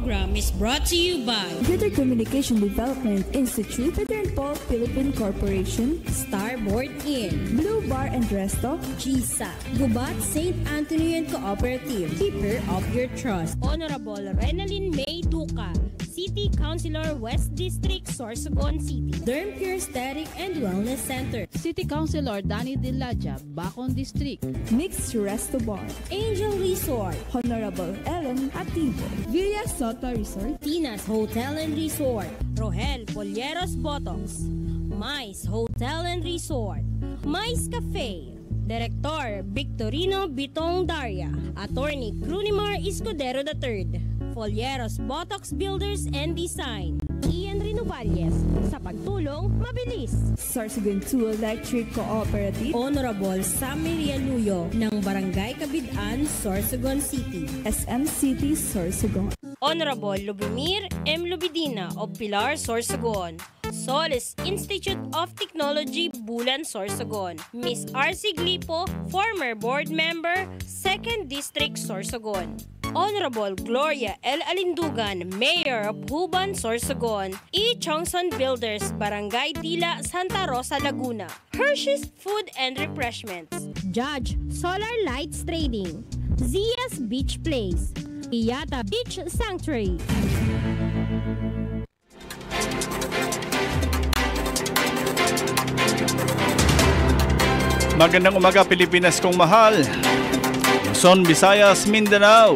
program is brought to you by Greater Communication Development Institute, Peter and Paul Philippine Corporation, Starboard Inn, Blue Bar and Resto, GSA, Gubat St. Anthony and Cooperative, Keeper of Your Trust, Honorable Renalyn May Duca, City Councilor West District, Sorsogon City, Derm Pure Aesthetic and Wellness Center, City Councilor Danny Dillaja, Bacon District, Mixed Resto Bar, Angel Resort, Honorable Ellen Ativo, Villa Soto Resort, Tina's Hotel and Resort, Rohel Polleros Botox, Mais Hotel and Resort, Mais Cafe, Director Victorino Bitong Daria, Attorney Crunimar Escudero III, Folleros Botox Builders and Design, Ian Renovalles, sa pagtulong mabilis. Sorsogon 2 Electric Cooperative, Honorable Sammy Rialuyo ng Barangay Kabidaan, Sorsogon City, SM City, Sorsogon, Honorable Lubimir M. Lubidina of Pilar, Sorsogon, Solis Institute of Technology, Bulan, Sorsogon, Miss R.C. Glipo, former board member, 2nd District, Sorsogon, Honorable Gloria L. Alindugan, Mayor of Huban, Sorsogon, E. Chongson Builders, Barangay Dila, Santa Rosa, Laguna, Hershey's Food and Refreshments, Judge Solar Lights Trading, Zia's Beach Place, Iyata Beach Sanctuary. Magandang umaga Pilipinas kong mahal, Luzon, Visayas, Mindanao.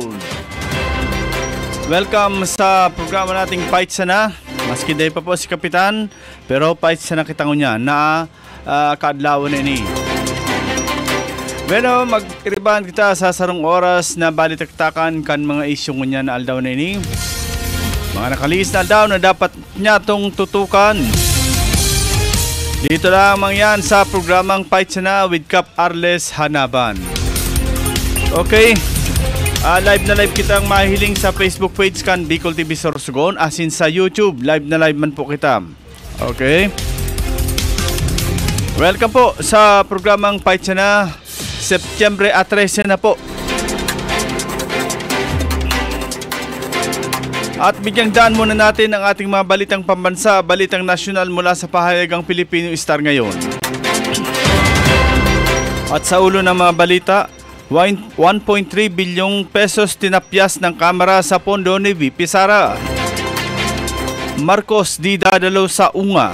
Welcome sa programa nating Fight Sana. Maski day pa po si Kapitan, pero Fight Sana kitang unya na kaadlaw na ini. Bueno, mag-iriban kita sa sarong oras na balitaktakan kan mga isyong unya na aldaw na ini. Mga nakalis na aldaw na dapat niya tong tutukan. Dito lamang yan sa programang Fight Sana with Cap Arles Hanaban. Okay, live na live kitang mahiling sa Facebook page kan Bicol TV Sorsogon, asin sa YouTube, live na live man po kita. Okay, welcome po sa programang Fight Sana, Setyembre 13 na po. At bigyang daan muna natin ang ating mga balitang pambansa, balitang nasyonal mula sa pahayagang Pilipino Star ngayon. At sa ulo ng mga balita, 1.3 bilyong pesos tinapyas ng Kamara sa pondo ni VP Sara. Marcos di dadalo sa UNGA.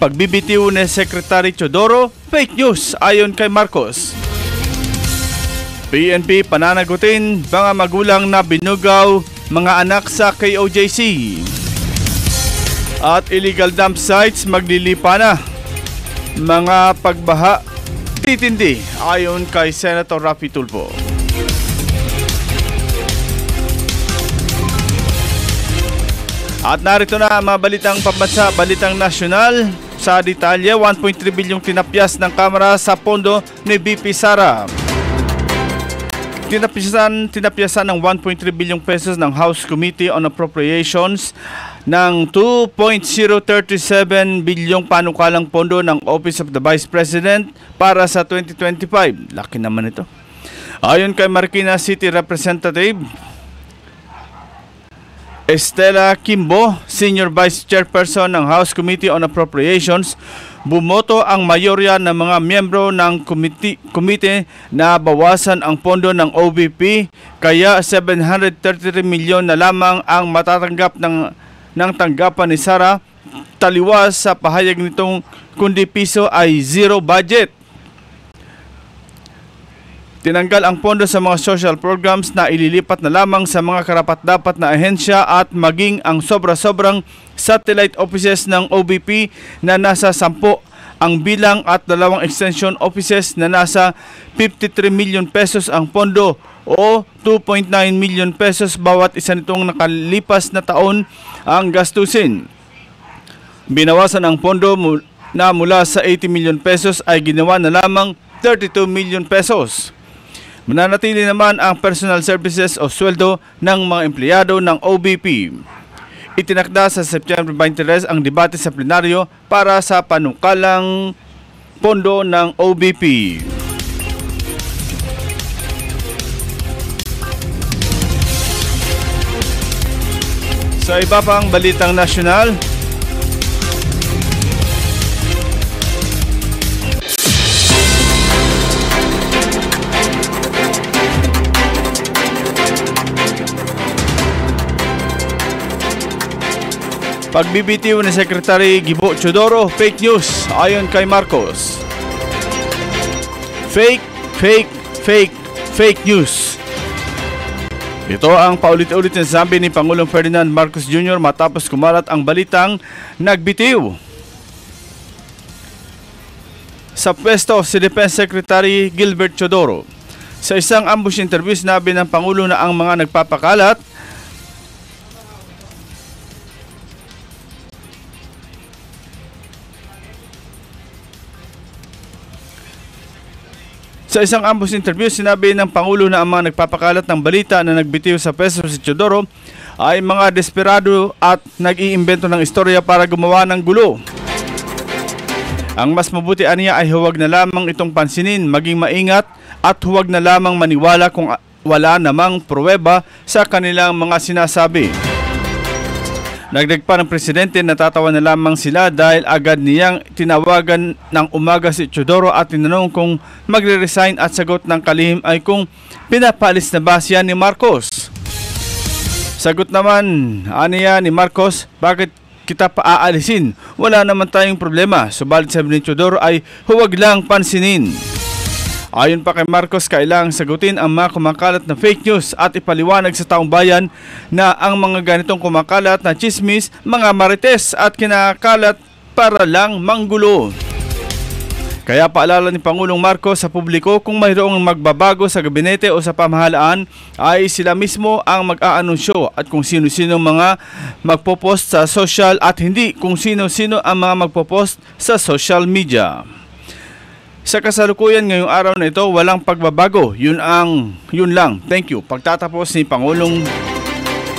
Pagbibitiw ni Secretary Teodoro, fake news ayon kay Marcos. PNP pananagutin mga magulang na binugaw mga anak sa KOJC. At illegal dump sites maglilipa na. Mga pagbaha titindi ayon kay Senator Raffy Tulfo. At narito na ang mga balitang pambansa, balitang nasyonal. Sa detalye, 1.3 bilyong tinapyas ng Kamara sa pondo ni VP Sara. Tinapyasan ng 1.3 bilyong pesos ng House Committee on Appropriations ng 2.037 bilyong panukalang pondo ng Office of the Vice President para sa 2025. Laki naman ito. Ayon kay Marikina City Representative Estela Kimbo, Senior Vice Chairperson ng House Committee on Appropriations, bumoto ang mayorya ng mga miyembro ng komite na bawasan ang pondo ng OVP, kaya 733 milyon na lamang ang matatanggap ng tanggapan ni Sara. Taliwas sa pahayag nitong kundi piso ay zero budget. Tinanggal ang pondo sa mga social programs na ililipat na lamang sa mga karapat-dapat na ahensya at maging ang sobra-sobrang satellite offices ng OVP na nasa 10 ang bilang at 2 extension offices na nasa 53 million pesos ang pondo o 2.9 million pesos bawat isa nitong nakalipas na taon ang gastusin. Binawasan ang pondo na mula sa 80 million pesos ay ginawa na lamang 32 million pesos. Mananatili naman ang personal services o sweldo ng mga empleyado ng OVP. Itinakda sa September 23 ang debate sa plenaryo para sa panukalang pondo ng OVP. Sa iba pang balitang nasyonal, pagbibitiw ni Secretary Gibo Teodoro, fake news ayon kay Marcos. Fake news. Ito ang paulit-ulit na sabi ni Pangulong Ferdinand Marcos Jr. matapos kumalat ang balitang nagbitiw sa pwesto si Defense Secretary Gilbert Teodoro. Sa isang ambush interview, sinabi ng Pangulo na ang mga nagpapakalat ng Pangulo na ang mga nagpapakalat ng balita na nagbitiw sa pwesto si Teodoro ay mga desperado at nag-iimbento ng istorya para gumawa ng gulo. Ang mas mabuti aniya ay huwag na lamang itong pansinin, maging maingat at huwag na lamang maniwala kung wala namang pruweba sa kanilang mga sinasabi. Dagdag pa ng presidente, natatawa na lamang sila dahil agad niyang tinawagan ng umaga si Teodoro at tinanong kung magre-resign at sagot ng kalihim ay kung pinapaalis na ba siya ni Marcos. Sagot naman aniya ni Marcos, bakit kita paaalisin? Wala naman tayong problema. Subalit sabi ni Teodoro ay huwag lang pansinin. Ayon pa kay Marcos, kailangang sagutin ang mga kumakalat na fake news at ipaliwanag sa taong bayan na ang mga ganitong kumakalat na chismis, mga marites at kinakalat para lang manggulo. Kaya paalala ni Pangulong Marcos sa publiko, kung mayroong magbabago sa gabinete o sa pamahalaan ay sila mismo ang mag-aanunsyo at kung sino-sino mga magpo-post sa social at hindi kung sino-sino ang mga magpo-post sa social media. Sa kasalukuyan ngayong araw na ito, walang pagbabago. Yun lang. Thank you. Pagtatapos ni Pangulong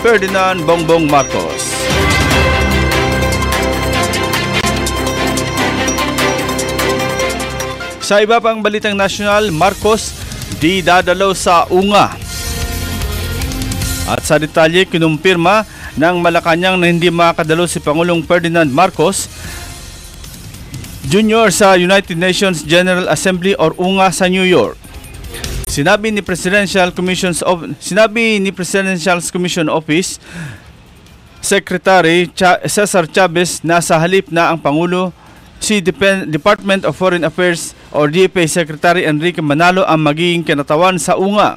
Ferdinand Bongbong Marcos. Sa iba pang balitang nasyonal, Marcos di dadalaw sa UNGA. At sa detalye, kinumpirma ng Malacanang na hindi makadalo si Pangulong Ferdinand Marcos Jr. sa United Nations General Assembly or UNGA sa New York. Sinabi ni Presidential Commission Office Secretary Cesar Chavez na sa halip na ang Pangulo, si Department of Foreign Affairs or DFA Secretary Enrique Manalo ang magiging kinatawan sa UNGA.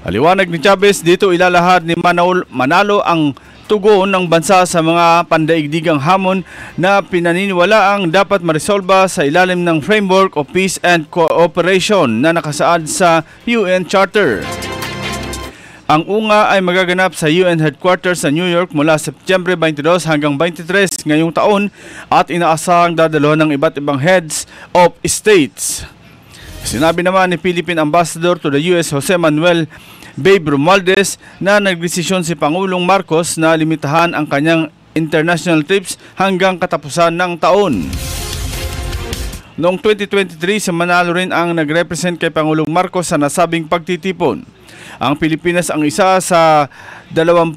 Paliwanag ni Chavez, dito ilalahad ni Manalo ang tugon ng bansa sa mga pandaigdigang hamon na pinaniniwalaang dapat maresolba sa ilalim ng Framework of Peace and Cooperation na nakasaad sa UN Charter. Ang UNGA ay magaganap sa UN Headquarters sa New York mula Septyembre 22 hanggang 23 ngayong taon at inaasahang dadalo ng iba't ibang heads of states. Sinabi naman ni Philippine Ambassador to the US Jose Manuel Babe Romualdez na nagdesisyon si Pangulong Marcos na limitahan ang kanyang international trips hanggang katapusan ng taon. Noong 2023, si Manalo rin ang nagrepresent kay Pangulong Marcos sa nasabing pagtitipon. Ang Pilipinas ang isa sa 20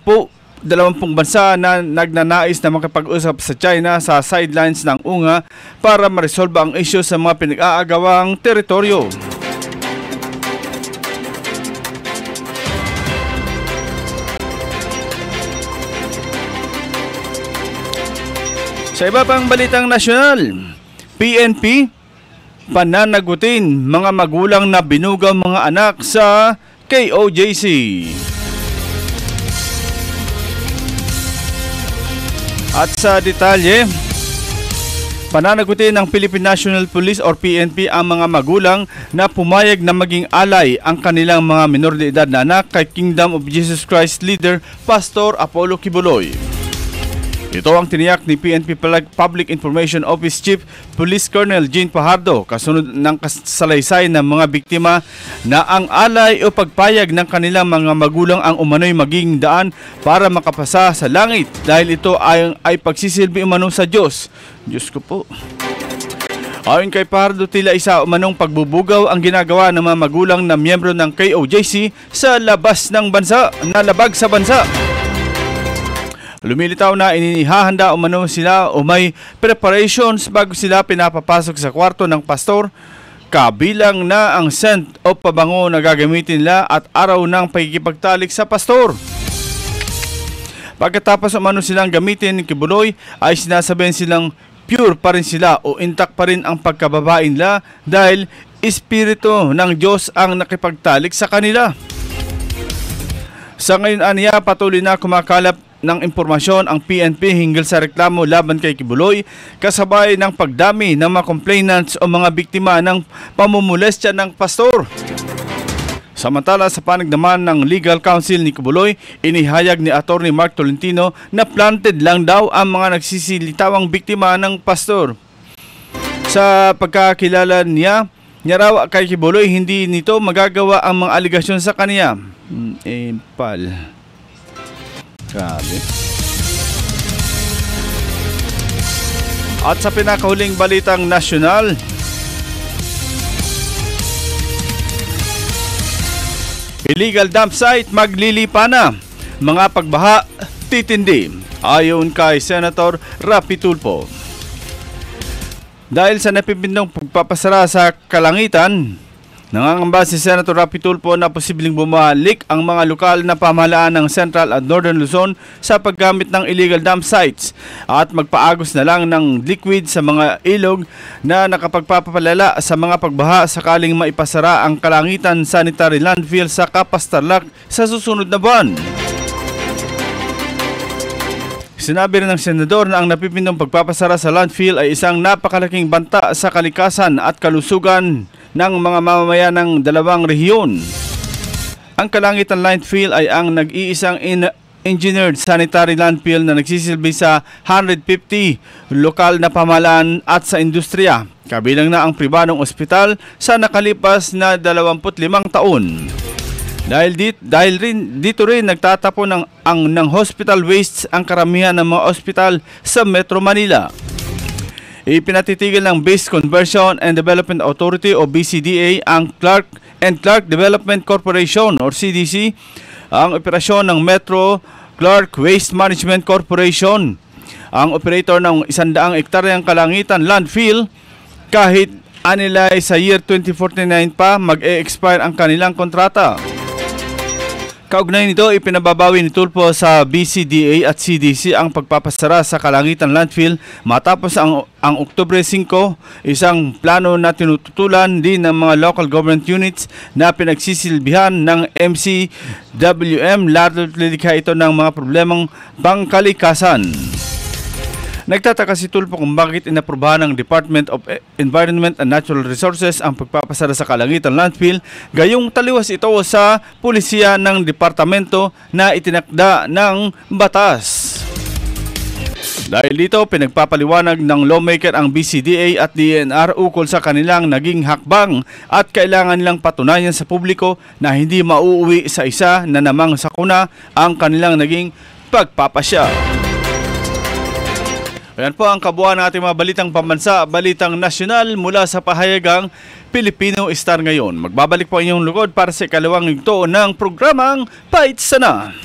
bansa na nagnanais na makipag-usap sa China sa sidelines ng UNGA para maresolba ang isyu sa mga pinag-aagawang teritoryo. Sa iba pang balitang nasyonal, PNP pananagutin mga magulang na binugaw mga anak sa KOJC. At sa detalye, pananagutin ng Philippine National Police or PNP ang mga magulang na pumayag na maging alay ang kanilang mga minor de edad na anak kay Kingdom of Jesus Christ leader Pastor Apollo Kibuloy. Ito ang tiniyak ni PNP Public Information Office Chief Police Colonel Jean Pajardo kasunod ng kasalaysay ng mga biktima na ang alay o pagpayag ng kanilang mga magulang ang umano'y maging daan para makapasa sa langit dahil ito ay pagsisilbi umano sa Diyos. Diyos ko po. Ayon kay Pajardo, tila isa umanong pagbubugaw ang ginagawa ng mga magulang na miyembro ng KOJC sa labas ng bansa, nalabag sa bansa. Lumilitaw na inihahanda umano sila o may preparations bago sila pinapapasok sa kwarto ng pastor, kabilang na ang scent o pabango na gagamitin nila at araw ng pagkikipagtalik sa pastor. Pagkatapos umano silang gamitin ni Kibuloy ay sinasabihan silang pure pa rin sila o intact pa rin ang pagkababae nila dahil espiritu ng Diyos ang nakipagtalik sa kanila. Sa ngayon aniya, patuloy na kumakalap ng impormasyon ang PNP hinggil sa reklamo laban kay Kibuloy kasabay ng pagdami ng mga complainants o mga biktima ng pamumulestya ng pastor. Samantala sa panig naman ng legal counsel ni Kibuloy, inihayag ni Attorney Mark Tolentino na planted lang daw ang mga nagsisilitawang biktima ng pastor. Sa pagkakilala niya raw kay Kibuloy, hindi nito magagawa ang mga aligasyon sa kaniya. Grabe. At sa pinakahuling balitang nasyonal, illegal dump site maglilipa na, mga pagbaha titindi, ayon kay Senator Rapi Tulfo. Dahil sa napipindong pagpapasara sa kalangitan, nangangamba si Senator Rapi Tulfo na posibleng bumalik ang mga lokal na pamahalaan ng Central at Northern Luzon sa paggamit ng illegal dump sites at magpaagos na lang ng liquid sa mga ilog na nakapagpapalala sa mga pagbaha sakaling maipasara ang Kalangitan Sanitary Landfill sa Capas Tarlac sa susunod na buwan. Sinabi rin ng senador na ang napipindong pagpapasara sa landfill ay isang napakalaking banta sa kalikasan at kalusugan ng mga mamamayan ng dalawang rehiyon. Ang Kalangitan Landfill ay ang nag-iisang engineered sanitary landfill na nagsisilbi sa 150 lokal na pamahalaan at sa industriya, kabilang na ang pribadong ospital sa nakalipas na 25 taon. Dahil dito rin nagtatapon ng hospital wastes ang karamihan ng mga ospital sa Metro Manila. Ipinatitigil ng Base Conversion and Development Authority o BCDA ang Clark Development Corporation or CDC ang operasyon ng Metro Clark Waste Management Corporation, ang operator ng 100 ektaryang Kalangitan Landfill, kahit anilay sa year 2049 pa mag-e-expire ang kanilang kontrata. Kaugnay nito, ipinababawi ni Tulfo sa BCDA at CDC ang pagpapasara sa Kalangitan Landfill matapos ang Oktubre 5, isang plano na tinututulan din ng mga local government units na pinagsisilbihan ng MCWM, lalo lilikha ito ng mga problemang pangkalikasan. Nagtataka si Tulfo kung bakit inaprubahan ng Department of Environment and Natural Resources ang pagpapasara sa Kalangitan Landfill, gayong taliwas ito sa pulisya ng departamento na itinakda ng batas. Dahil dito, pinagpapaliwanag ng lawmaker ang BCDA at DENR ukol sa kanilang naging hakbang at kailangan nilang patunayan sa publiko na hindi mauuwi sa isa na namang sakuna ang kanilang naging pagpapasya. Ayan po ang kabuuan ng ating mga balitang pambansa, balitang nasyonal mula sa pahayagang Pilipino Star ngayon. Magbabalik po inyong lugod para sa ikalawang yugto ng programang Paitsa Na!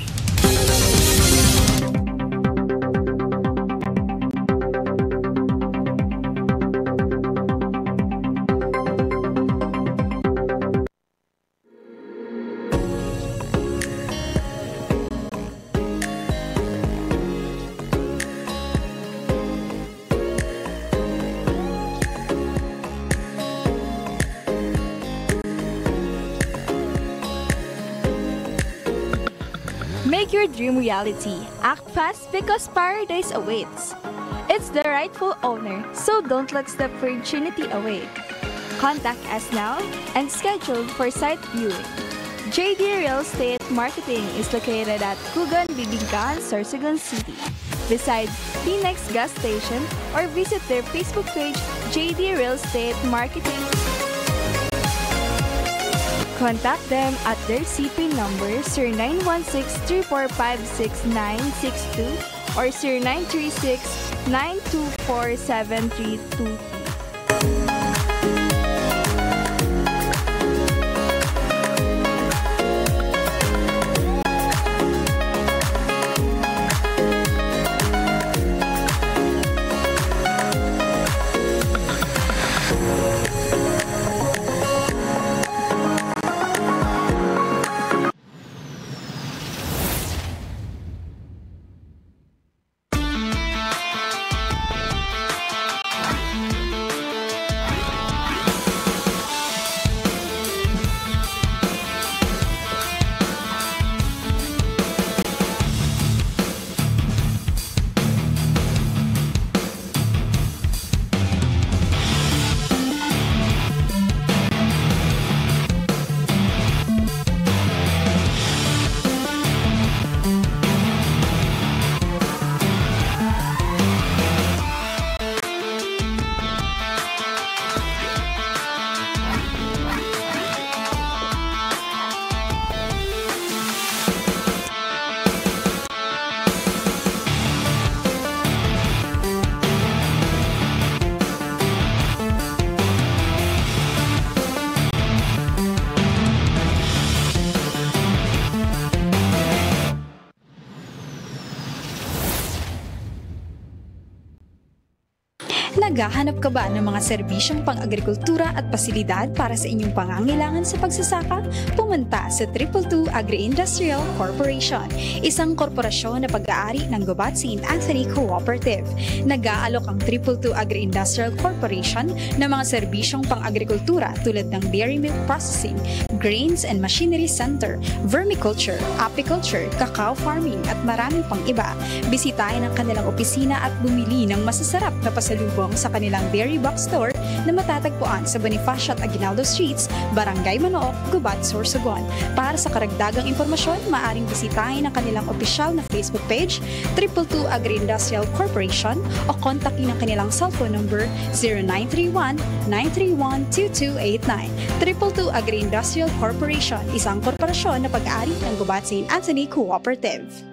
Make your dream reality. Act fast because paradise awaits. It's the rightful owner, so don't let the opportunity away. Contact us now and schedule for site viewing. JD Real Estate Marketing is located at Kugan, Bibingkaan, Sorsogon City, beside Phoenix Gas Station, or visit their Facebook page, JD Real Estate Marketing. Contact them at their CP number 0916-345-6962 or 0936-924-7322. Naghahanap ka ba ng mga serbisyong pang-agrikultura at pasilidad para sa inyong pangangailangan sa pagsasaka? Pumunta sa 222 Agri-Industrial Corporation, isang korporasyon na pag-aari ng Gubat St. Anthony Cooperative. Nag-aalok ang 222 Agri-Industrial Corporation ng mga serbisyong pang-agrikultura tulad ng dairy milk processing, grains and machinery center, vermiculture, apiculture, cacao farming at maraming pang iba. Bisitahin ang kanilang opisina at bumili ng masasarap na pasalubong sa kanilang dairy box store na matatagpuan sa Bonifacio at Aguinaldo Streets, Barangay Manook, Gubat, Sorsogon. Para sa karagdagang impormasyon, maaring bisitahin ang kanilang opisyal na Facebook page, 222 Agri-Industrial Corporation, o kontakin ang kanilang cellphone number 0931-931-2289. 222 Agri-Industrial Corporation, isang korporasyon na pag-aari ng Gubat St. Anthony Cooperative.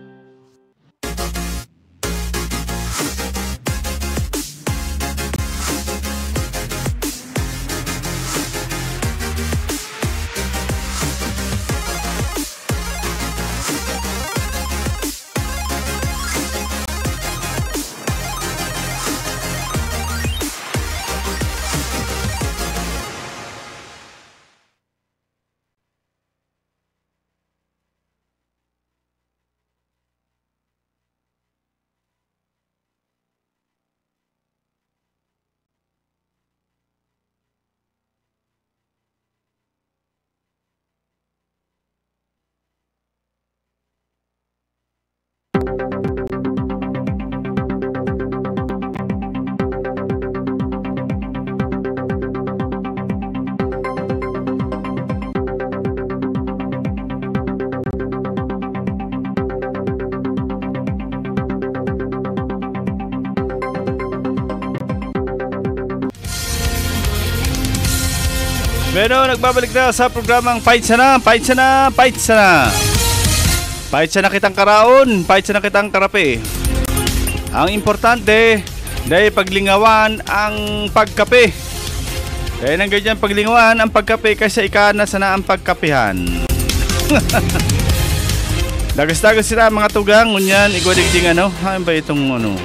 Pero nagbabalik na sa programang Fight Sana, Fight Sana, Fight Sana. Fight Sana kitang karaon, Fight Sana kitang karape. Ang importante, dahil paglingawan ang pagkape. Kaya nang ganyan paglingawan ang pagkape kasi ikana sana ang pagkapihan. Dagas-dagas sila mga tugang, ngunyan, igwadigding ano, ano ba itong ano,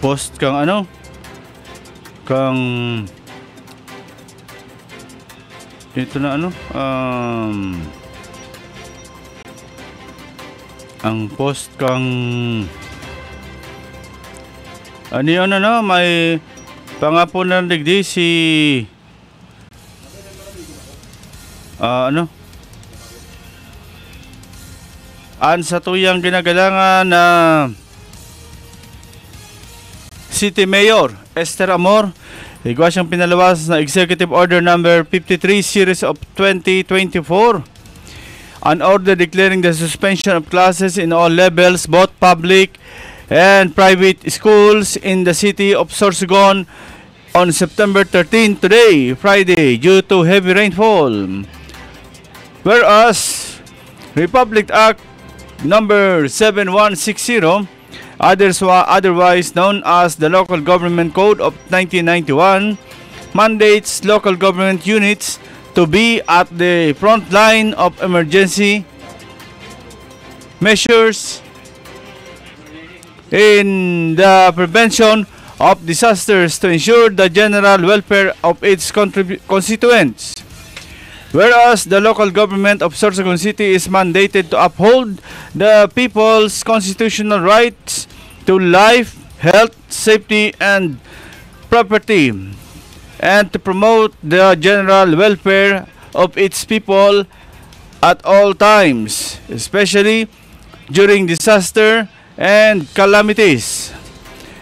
post kang ano, kang ito na ano ang post kang ano yun ano may pangapo na digdi si ano sa tuyang ginagalangan na City Mayor Esther Amor, igwa siyang pinalawas na Executive Order Number 53 Series of 2024, an order declaring the suspension of classes in all levels, both public and private schools in the city of Sorsogon on September 13 today, Friday, due to heavy rainfall. Whereas Republic Act Number 7160, otherwise known as the Local Government Code of 1991, mandates local government units to be at the front line of emergency measures in the prevention of disasters to ensure the general welfare of its constituents. Whereas the local government of Sorsogon City is mandated to uphold the people's constitutional rights to life, health, safety, and property, and to promote the general welfare of its people at all times, especially during disaster and calamities.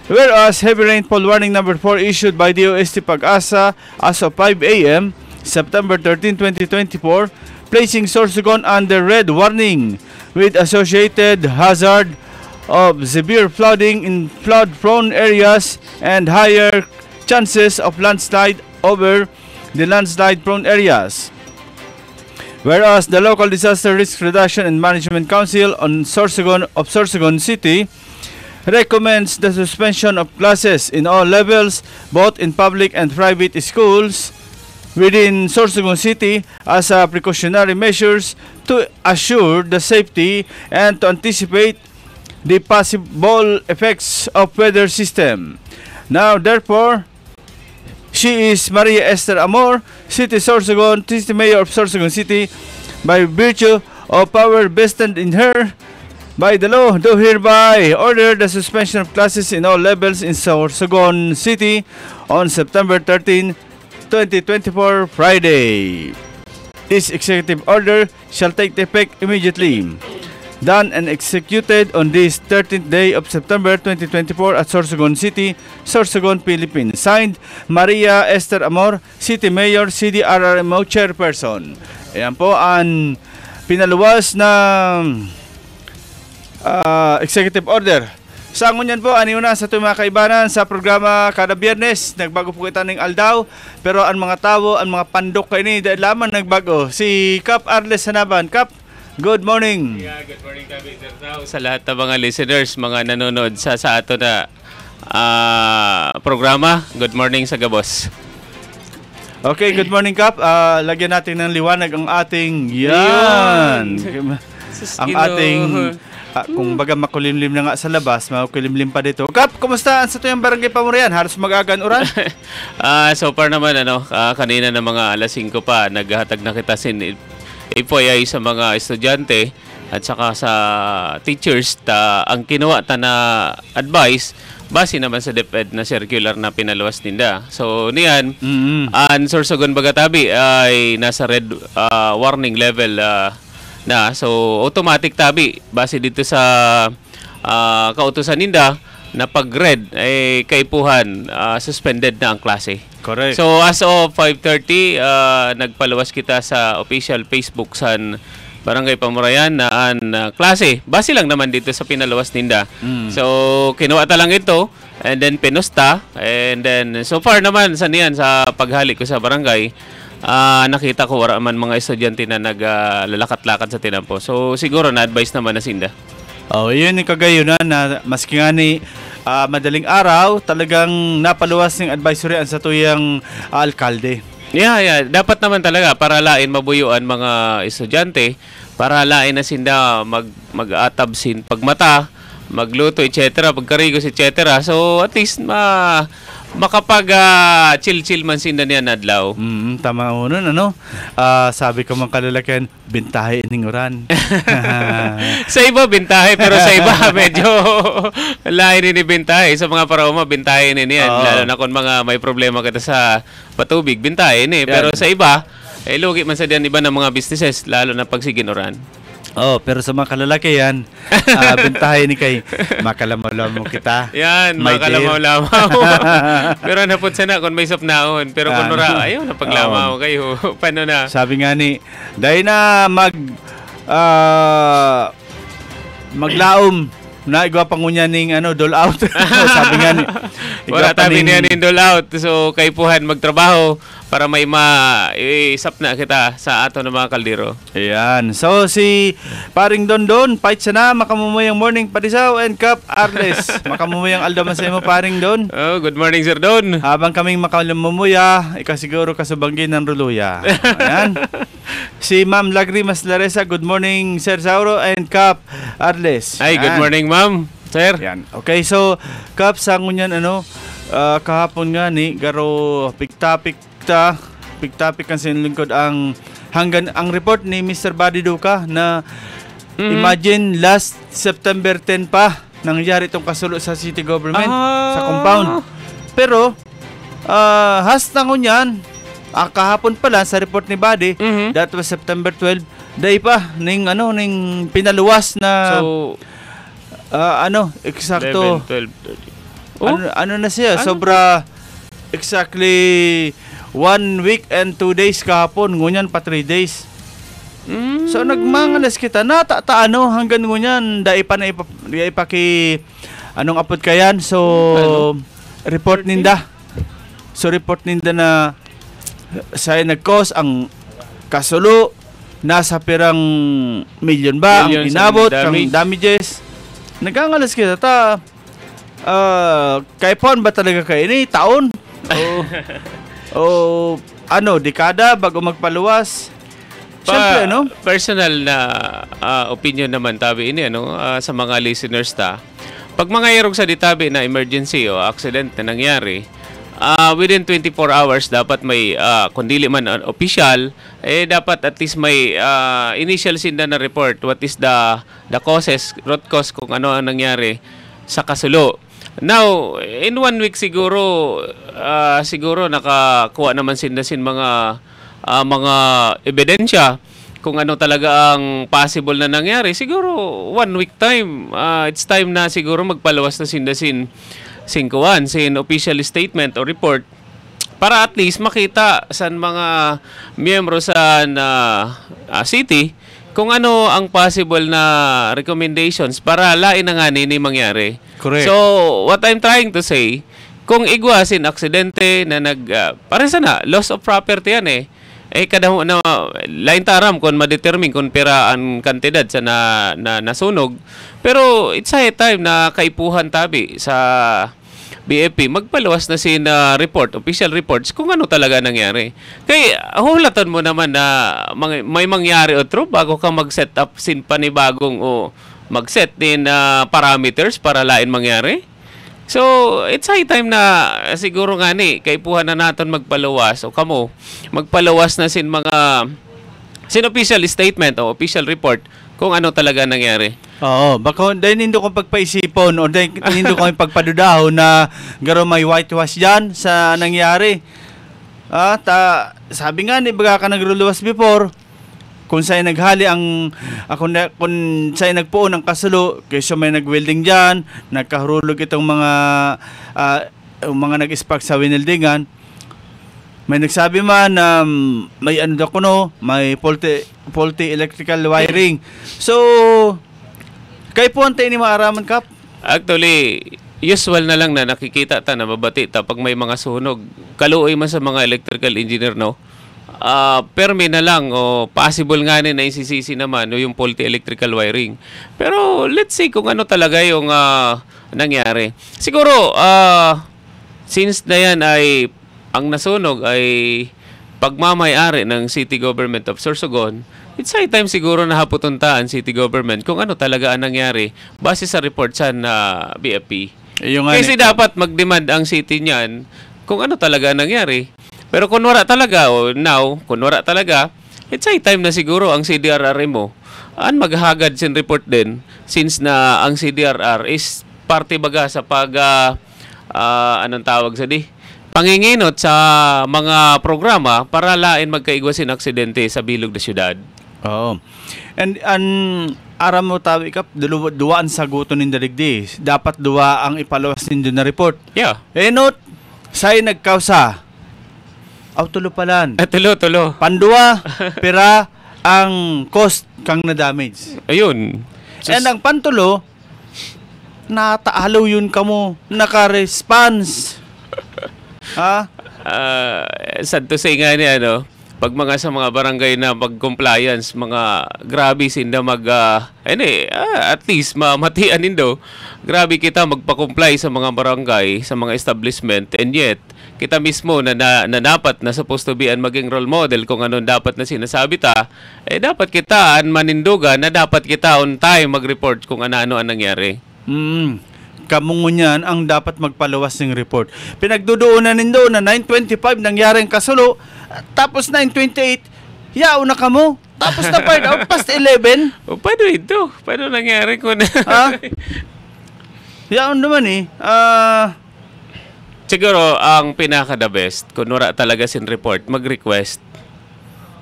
Whereas heavy rainfall warning number 4 issued by DOST Pag-asa as of 5 a.m. September 13, 2024, placing Sorsogon under red warning with associated hazard of severe flooding in flood-prone areas and higher chances of landslide over the landslide-prone areas. Whereas the Local Disaster Risk Reduction and Management Council of Sorsogon City recommends the suspension of classes in all levels, both in public and private schools within Sorsogon City as a precautionary measures to assure the safety and to anticipate the possible effects of weather system. Now, therefore, she is Maria Esther Amor, City Sorsogon, City Mayor of Sorsogon City, by virtue of power vested in her by the law, do hereby order the suspension of classes in all levels in Sorsogon City on September 13, 2024, Friday. This executive order shall take effect immediately. Done and executed on this 13th day of September 2024 at Sorsogon City, Sorsogon, Philippines. Signed, Maria Esther Amor, City Mayor, CDRRMO Chairperson. Ayan po ang pinaluwas na executive order. Sa ngunyan po, aniyo na sa ito mga kaibanan sa programa kada biyernes. Nagbago po kita ng aldaw. Pero ang mga tao, ang mga pandok kayo ni, dahil lamang nagbago. Si Kap Arles Sanaban. Kap, good morning. Yeah, good morning kami, Sir Tao. Sa lahat ng mga listeners, mga nanonood sa ato na programa. Good morning sa Gabos. Okay, good morning, Kap. Lagyan natin ng liwanag ang ating yan. Ang ating kung baga makulimlim na nga sa labas, makulimlim pa dito. Kap, kumusta sa tuyang barangay Pamurian? Halos mag-agan uran? So far naman, kanina na mga alas 5 pa, naghahatag na kita FYI sa mga estudyante at saka sa teachers ang kinuha na advice base naman sa DepEd na circular na pinaluwas ninda. So niyan, ang Sorsogon Bagatabi ay nasa red warning level na. So automatic tabi base dito sa kautusan ninda na pag red ay kaipuhan suspended na ang klase. Correct. So as of 5:30 nagpaluwas kita sa official Facebook sa Barangay Pamurayan na klase. Base lang naman dito sa pinaluwas ninda. So kinuha ta lang ito and then pinusta and then so far naman sa paghalik ko sa barangay nakita ko wala man mga estudyante na naglalakat-lakad sa tinampo. So siguro na-advise naman na sinda. Oh, yun yung kagayunan na maski nga ni madaling araw talagang napaluwas ng advisory sa tuyang alkalde. Yeah. Dapat naman talaga para lain mabuyuan mga estudyante, para lain na sinda mag-atab sin pagmata, magluto, etc., pagkarigos, etc. So at least makapag chill man sinda niya nadlaw. Tama mo nun, ano? Sabi ko mga kalalakihan, bintahe ining uran. Sa iba, bintahe. Pero sa iba, medyo lain ni bintahe. Sa mga parauma, bintahe ni yan. Lalo na kung mga may problema kita sa patubig, bintahe ni. Pero sa iba, lugi man sa diyan iba ng mga businesses, lalo na pag siginuran. Pero sa mga kalalaki yan, bintahe ni kay makalamaw-lamaw kita. Yan, makalamaw-lamaw. Pero napod sana kung may sapnaon. Pero kung ayaw na paglamaw kayo. Paano na? Sabi nga ni, dahil na maglaom na igwa pangunya ning dole out. Sabi nga ni, wala tabi niya ning dole out. So kaipuhan magtrabaho para may isap na kita sa ato ng mga kaldero. Ayan. So si paring Don, fight siya na, makamumayang morning Padisaw and Kap Arles. Makamumayang aldaman sa imo paring Don. Oh, good morning Sir Don. Habang kaming makamumuya, ikasiguro kasubangin ng ruluya. Ayan. Si Ma'am Lagrimas Laresa, good morning Sir Sauro and Kap Arles. Ay, good morning Ma'am. Sir. Ayan. Okay, so Kap, sa ngunyan kahapon nga ni garo pigtapik ang sinlingkod ang hanggang ang report ni Mr. Buddy Duca na imagine last September 10 pa nangyari itong kasulo sa city government sa compound. Pero hasta ngunyan kahapon pala sa report ni Buddy that was September 12 day pa ning pinaluwas na eksakto 11, 12, ano na siya sobra exactly 1 week and 2 days kahapon, ngunyan pa 3 days. So nagmangalas kita na hanggang ngunyan dai pa na ipaki anong apod kayan. So report ninda. So report ninda na sa nag-cause ang kasulo nasa pirang milyon ba ang inabot ang damages. Nagangalas kita kay pon ba talaga kay ini taon? Dekada bago magpaluwas. Siyempre, no? Personal na opinion naman tabi ini sa mga listeners ta. Pag mga irog sa ditabi na emergency o accident na nangyari, within 24 hours dapat may kung dili man official, dapat at least may initial sinda na report what is the causes, root cause kung ano ang nangyari sa kasulo. Now, in 1 week siguro nakakuha naman sinda mga ebidensya kung ano talaga ang possible na nangyari. Siguro 1 week time, it's time na siguro magpalawas na sin official statement or report para at least makita sa mga miyembro sa city kung ano ang possible na recommendations para lain na nga nini mangyari. Correct. So, what I'm trying to say, kung igwasin aksidente na para sana, loss of property yan kada na lain taram kung ma-determine kung pera ang kantidad sa nasunog. Pero it's high time na kaipuhan tabi sa BFP magpaluwas na report, official reports kung ano talaga nangyari. Kaya hulatan mo naman na may mangyari o true bago ka mag-set up panibagong o mag-set din parameters para lain mangyari. So, it's high time na siguro nga kaipuhan na natin magpaluwas o kamo magpaluwas na official statement o official report kung ano talaga nangyari. Oo, baka dahil hindi ko pagpaisipon o dahil hindi ko pagpadudaho na garo may whitewash dyan sa nangyari. Sabi nga baga ka nagruluwas before, kung sa'yo naghali kung sa'yo nagpuon ang kasulo, kasi may nag-welding dyan, nagkahurulog itong mga nag-spark sa wineldingan, may nagsabi man na may may faulty electrical wiring. So, kay po antay ni maaraman kap? Actually, usual na lang na nakikita ta na mabati pag may mga sunog. Kaluoy man sa mga electrical engineer, no? Permi na lang o possible nga na isisisi naman yung faulty electrical wiring. Pero let's see kung ano talaga yung nangyari. Siguro, since na yan ay ang nasunog ay pagmamay-ari ng City Government of Sorsogon, it's high time siguro na haputuntaan City Government kung ano talaga ang nangyari base sa report sa BFP. Kasi dapat mag-demand ang city niyan kung ano talaga ang nangyari. Pero kung wala talaga, it's high time na siguro ang CDRR mo maghahagad sin report din since na ang CDRR is parte baga sa anong tawag sa panginginot sa mga programa para lain magkaigwasin aksidente sa bilog na syudad. Oo. And aram mo tawi kap duwaan sa guto nin daligdi. Dapat duwa ang ipalawas nindo na report. Yeah. Note say nagkausa. Tulo palan. Tulo. Pandua pera ang cost kang na damage. Ayun. And ang pantulo nataalaw yun kamo naka-response. Sad to say nga pag mga sa mga barangay na pag-compliance, mga grabe sinda at least mamatian nindo. Grabe kita magpa-comply sa mga barangay, sa mga establishment, and yet kita mismo na dapat na supposed to be maging role model kung anong dapat na sinasabi dapat kita manindugan na dapat kita on time mag-report kung ano ang nangyari. Kamungunyan ang dapat magpalawas ng report. Pinagdudoonan nindo na 9:25 nangyari ang kasulo, tapos 9:28 yao na kamo. Tapos na part out past 11. Paano ito? Paano nangyari ko na? Yao naman siguro ang pinaka-the best, kung wala talaga sin report, mag-request.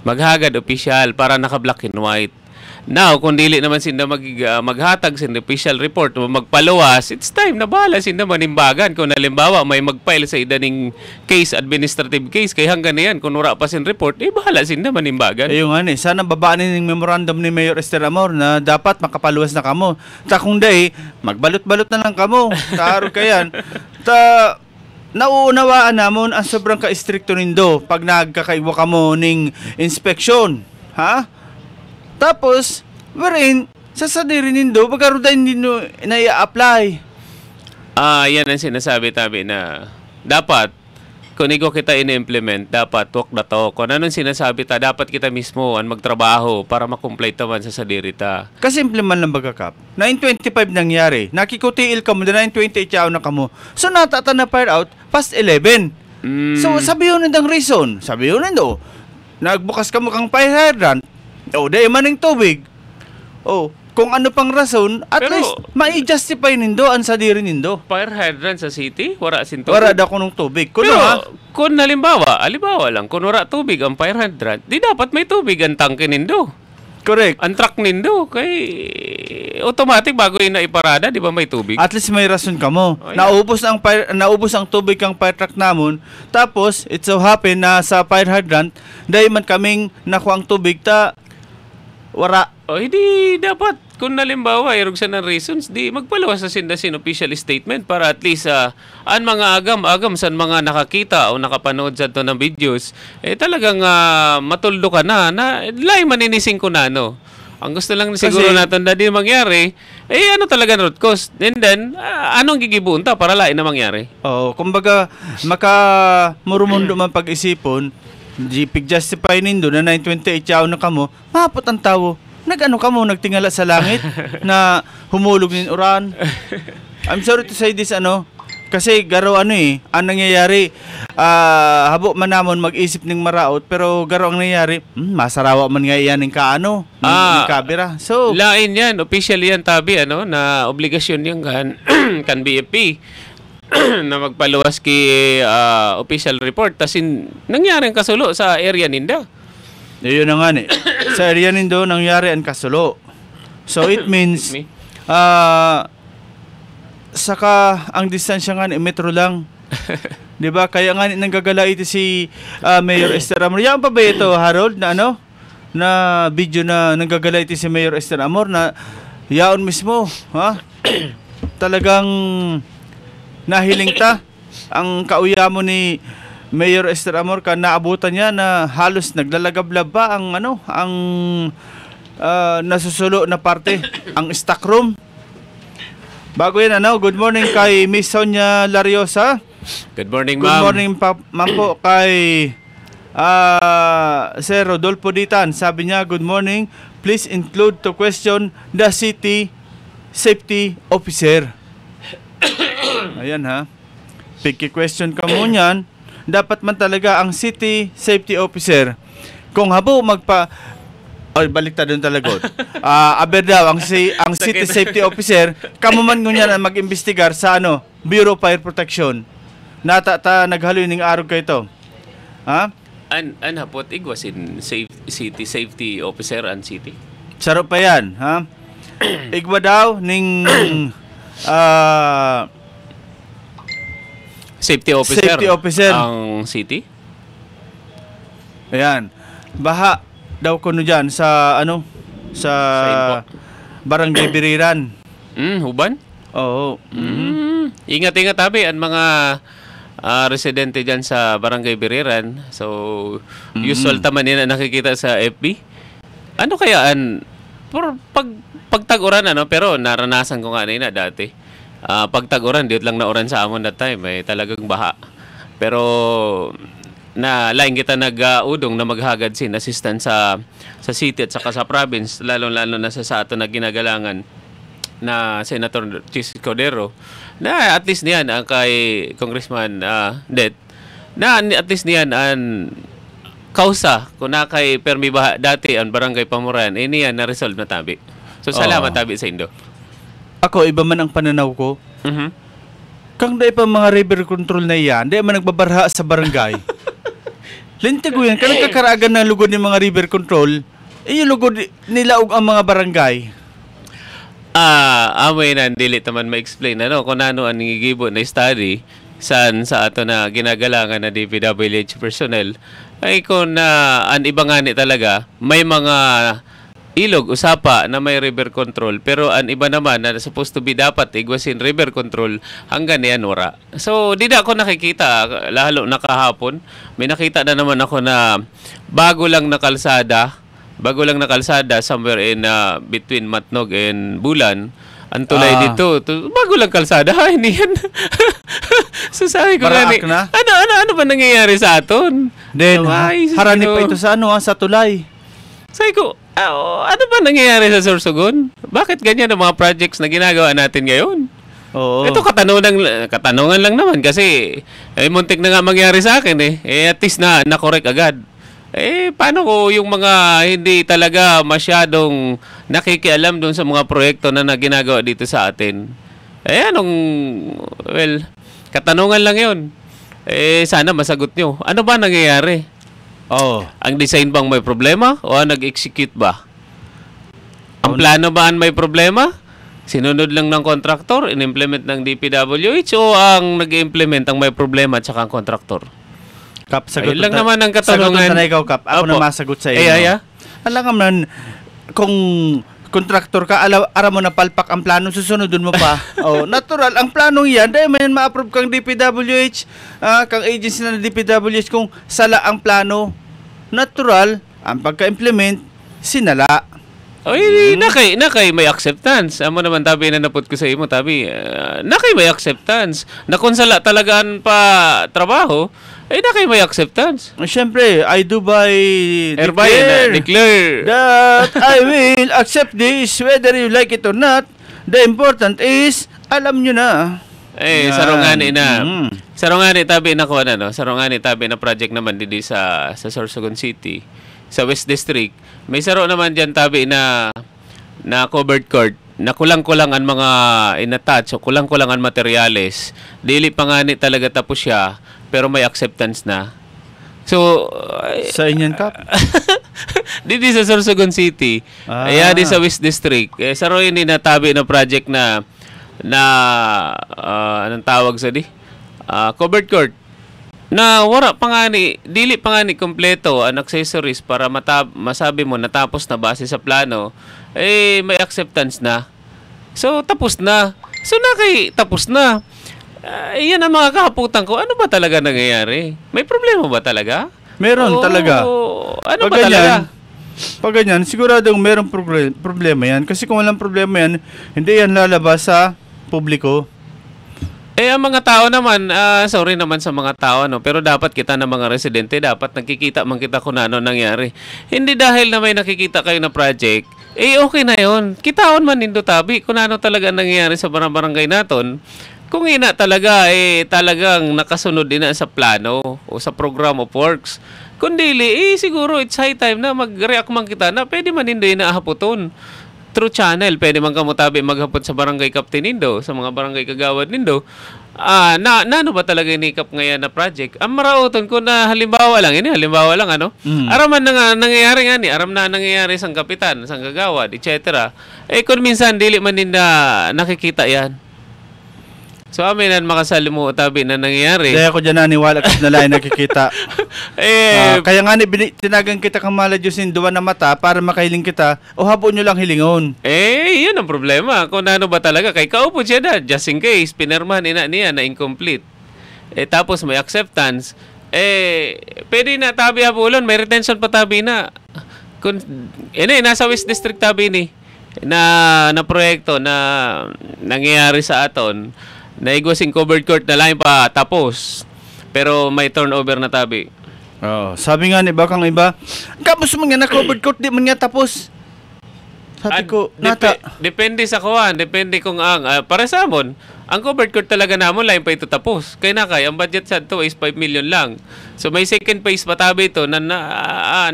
Maghagad official para naka-black and white. Now, kung dili naman sinda maghatag sin official report o magpaluwas, it's time na bahala sinda manimbagan. Kung halimbawa may mag-file sa idaning case, administrative case, kay hanggang na yan, kung wala pa sin report, bahala sinda manimbagan. Ayun nga sana babaanin ng memorandum ni Mayor Esther Amor na dapat makapaluwas na kamo. Kung day, magbalot-balot na lang kamo. Taro kayan. Nauunawaan namon ang sobrang ka-stricto nindo pag nagkakaiwa kamo ning inspeksyon. Tapos, wherein, sasadirin nindo, pagkaroon nindo na i-apply. Yan ang sinasabi tabi na dapat, kung igo kita ini-implement, dapat walk the talk. Kung anong sinasabi ta, dapat kita mismo ang magtrabaho para makomplete man sa sadiri ta. Kasimple man lang baga, Kap. 9:25 nangyari. Nakikutiil ka mo, na 9:28 yaw na ka mo. So, natata na fire out, past 11. So, sabi yun ang reason. Sabi yun do. Nagbukas ka mo kang fire hydrant. O, dahil man ng tubig. O, kung ano pang rason, at Pero, least, mai-justify nindo ang sadiri nindo. Fire hydrant sa city, wala sin tubig. Wala da ko ng tubig. Kuno, Pero, ha? kung halimbawa lang, kung wala tubig ang fire hydrant, di dapat may tubig ang tangke nindo. Correct. Ang truck nindo, kay automatic bago yun na iparada, di ba may tubig? At least may rason ka mo. Oh, yeah. Naubos ang tubig kang fire truck namon. Tapos, it so happen na sa fire hydrant, dahil man kaming nakuha ang tubig ta, wara. O, hindi dapat. Kung nalimbawa, irog sa ng reasons, di magpalawas sa sindasin official statement para at least ang mga agam sa mga nakakita o nakapanood sa to ng videos, talagang matuldo ka na lay maninising ko na, no? Ang gusto lang siguro natin na di mangyari, ano talaga root cause? And then, anong gigibunta para lain na mangyari? Oo, kumbaga, murumundo man pag-isipon, justify nindo na 9:28 yaw na kamo, mapot ang tao. Nag-ano ka mo, nagtingala sa langit na humulog nin uran. I'm sorry to say this, kasi garo ang nangyayari, habo man namon mag-isip ning maraot, pero garo ang nangyayari, masarawa man nga iyan ng kaano, ng kabira. So, lain yan, official yan tabi, na obligasyon yung kan BFP na magpaluwas ki official report. Tasin, nangyari ang kasulo sa area ninda. Yun na nga ni. Sa area nindo nangyari ang kasulo. So it means saka ang distansya nga ni metro lang. 'Di ba? Kaya nga nanggagala ito si Mayor Esther Amor. Yan pa ba ito, Harold, na na video na nanggagala ito si Mayor Esther Amor na yaon mismo, ha? Talagang nahiling ta ang kauya mo ni Mayor Esther Amor ka naabutan niya na halos naglalagablab pa ang nasusulo na parte, ang stock room. Bago yan, good morning kay Miss Sonia Lariosa. Good morning, Good ma'am. morning, ma'am po, kay Sir Rodolfo Ditan. Sabi niya, good morning. Please include to question the city safety officer. Ayan, ha. Picky question ka mo niyan. Dapat man talaga ang city safety officer kung habo baliktad doon talaga. Aber daw ang city safety officer kamo man ngunya na mag-imbestigar sa Bureau of Fire Protection. Nata naghaloy ning arog kay to. Ha? An hapot igwasin city safety officer and city. Sarap pa yan, ha? Igwa daw ning Safety officer ang city? Ayan. Baha daw kuno diyan sa sa Barangay Biriran. Huban? Oo. Ingat-ingat tabi ang mga residente diyan sa Barangay Biriran. So usual taman nila nakikita sa FB. Ano kaya pagtag-uran pero naranasan ko nga na dati. Pagtaguran, diot lang na oran sa amon that time, talagang baha. Pero na lain kita nag-udong na maghagad sin assistant sa city at saka sa province, lalo-lalo na sa ato na ginagalangan na Senator Chis Cordero, na at least niyan ang kay Congressman Det, na at least niyan ang kausa kung na kay permi baha dati ang Barangay Pamuran, niyan na resolve na tabi. So salamat tabi sa Indo. Ako, iba man ang pananaw ko. Kang dahil pa mga river control na yan, dahil man nagbabarha sa barangay. Lintig ko yan, kanang kakaragan ng lugod ng mga river control, yung lugod nila ang mga barangay. Amoy na, dili naman ma-explain kung ano ang nangigibo na study sa ato na ginagalangan na DPWH personnel, ay kung ang iba nga ni talaga, may mga ilog, usapa na may river control, pero ang iba naman na supposed to be dapat igwasin river control hanggang niyan wala. So, di na ako nakikita, lalo na kahapon, may nakita na naman ako na bago lang na kalsada somewhere in between Matnog and Bulan, ang tulay dito. Bago lang kalsada, hindi yan. So sabi ko Baraak na? ano ba nangyayari sa aton? Then, harani pa ito sa sa tulay. Sabi ko, ano ba nangyayari sa Sorsogon? Bakit ganyan ang mga projects na ginagawa natin ngayon? Oo. Ito katanungan lang naman kasi muntik na nga mangyari sa akin at least na-correct agad. Paano ko yung mga hindi talaga masyadong nakikialam doon sa mga proyekto na ginagawa dito sa atin? Katanungan lang yun. Sana masagot nyo. Ano ba nangyayari? Ang design bang may problema o nag-execute ba? Ang plano ba may problema? Sinunod lang ng kontraktor, in-implement ng DPWH o ang nag-implement ang may problema at saka ang kontraktor? Kap, sagot lang naman ang katanungan. Sagot na ikaw, Kap. Ako na masagot sa iyo. Alam ka man, kung kontraktor ka, aram mo na palpak ang plano, susunodun mo pa. Natural. Ang planong yan, dahil may ma-approve kang DPWH, kang agency na DPWH, kung sala ang plano, natural, ang pagka-implement, sinala. Nakay may acceptance. Amo naman tabi na naput ko sa imo tabi. Nakay may acceptance. Na kung sala talagaan pa trabaho, nakay may acceptance. Siyempre, I do by declare that I will accept this whether you like it or not. The important is, alam nyo na. Sarungani na. Sarungani tabi na ko Sarungani tabi na project naman didi sa Sorsogon City. Sa West District, may saro naman dyan tabi na covered court na kulang-kulang ang mga inattach o kulang-kulang ang materyales. Dili pa nga ni talaga tapos siya, pero may acceptance na. So, sa inyan, Kap? Didi sa Sorsogon City, di sa West District. Saro yun na tabi na project na anong tawag sa covered court. Na wala pa nga dili pa nga ni kompleto ang accessories para masabi mo natapos na base sa plano, may acceptance na. So, tapos na. So, tapos na. Yan ang mga kahaputan ko. Ano ba talaga nangyayari? May problema ba talaga? Meron talaga. Ano ba talaga? Pag ganyan, siguradong merong problema yan. Kasi kung walang problema yan, hindi yan lalabas sa publiko. Ang mga tao naman, sorry naman sa mga tao, pero dapat kita na mga residente, dapat nakikita man kita kung ano nangyari. Hindi dahil na may nakikita kayo na project, okay na yon. Kitaon man nindo tabi kung ano talaga nangyayari sa barangay naton. Kung ina talaga, talagang nakasunod din na sa plano o sa program of works. Kung dili, siguro it's high time na mag-react man kita na pwede man nindo inaahapoton. Through channel, pwede man kamutabi maghapot sa barangay captain nindo, sa mga barangay kagawad nindo. Ano ba talaga inikap ngayon na project? Ang marauton ko na halimbawa lang, araman na nangyayari aram na nangyayari sang kapitan, sang kagawad, etc. Kung minsan, dili man din na nakikita yan. So, amin na makasalimuot tabi na nangyayari. Kaya ako dyan naniwala kasi nalayan nakikita. Kaya nga tinagang kita kang maladyosin duwa na mata para makahiling kita o hapon nyo lang hilingon. Yun ang problema. Kung ano ba talaga. Kay kaupo siya na. Just in case, pinirmahan niya na incomplete. Tapos may acceptance. Pwede na tabi hapulon. May retention pa tabi na. Nasa West District tabi ni. Na proyekto na nangyayari sa aton. Naigwasing covered court na lang pa tapos. Pero may turnover na tabi. Sabi nga ni bakang iba, kapos mo nga na covered court, di man nga tapos. Sabi ko, depende sa kuwan. Depende kung para sa amon, ang covered court talaga namon lain pa ito tapos. Kaya ang budget sa ito is 5 million lang. So may second phase pa tabi ito na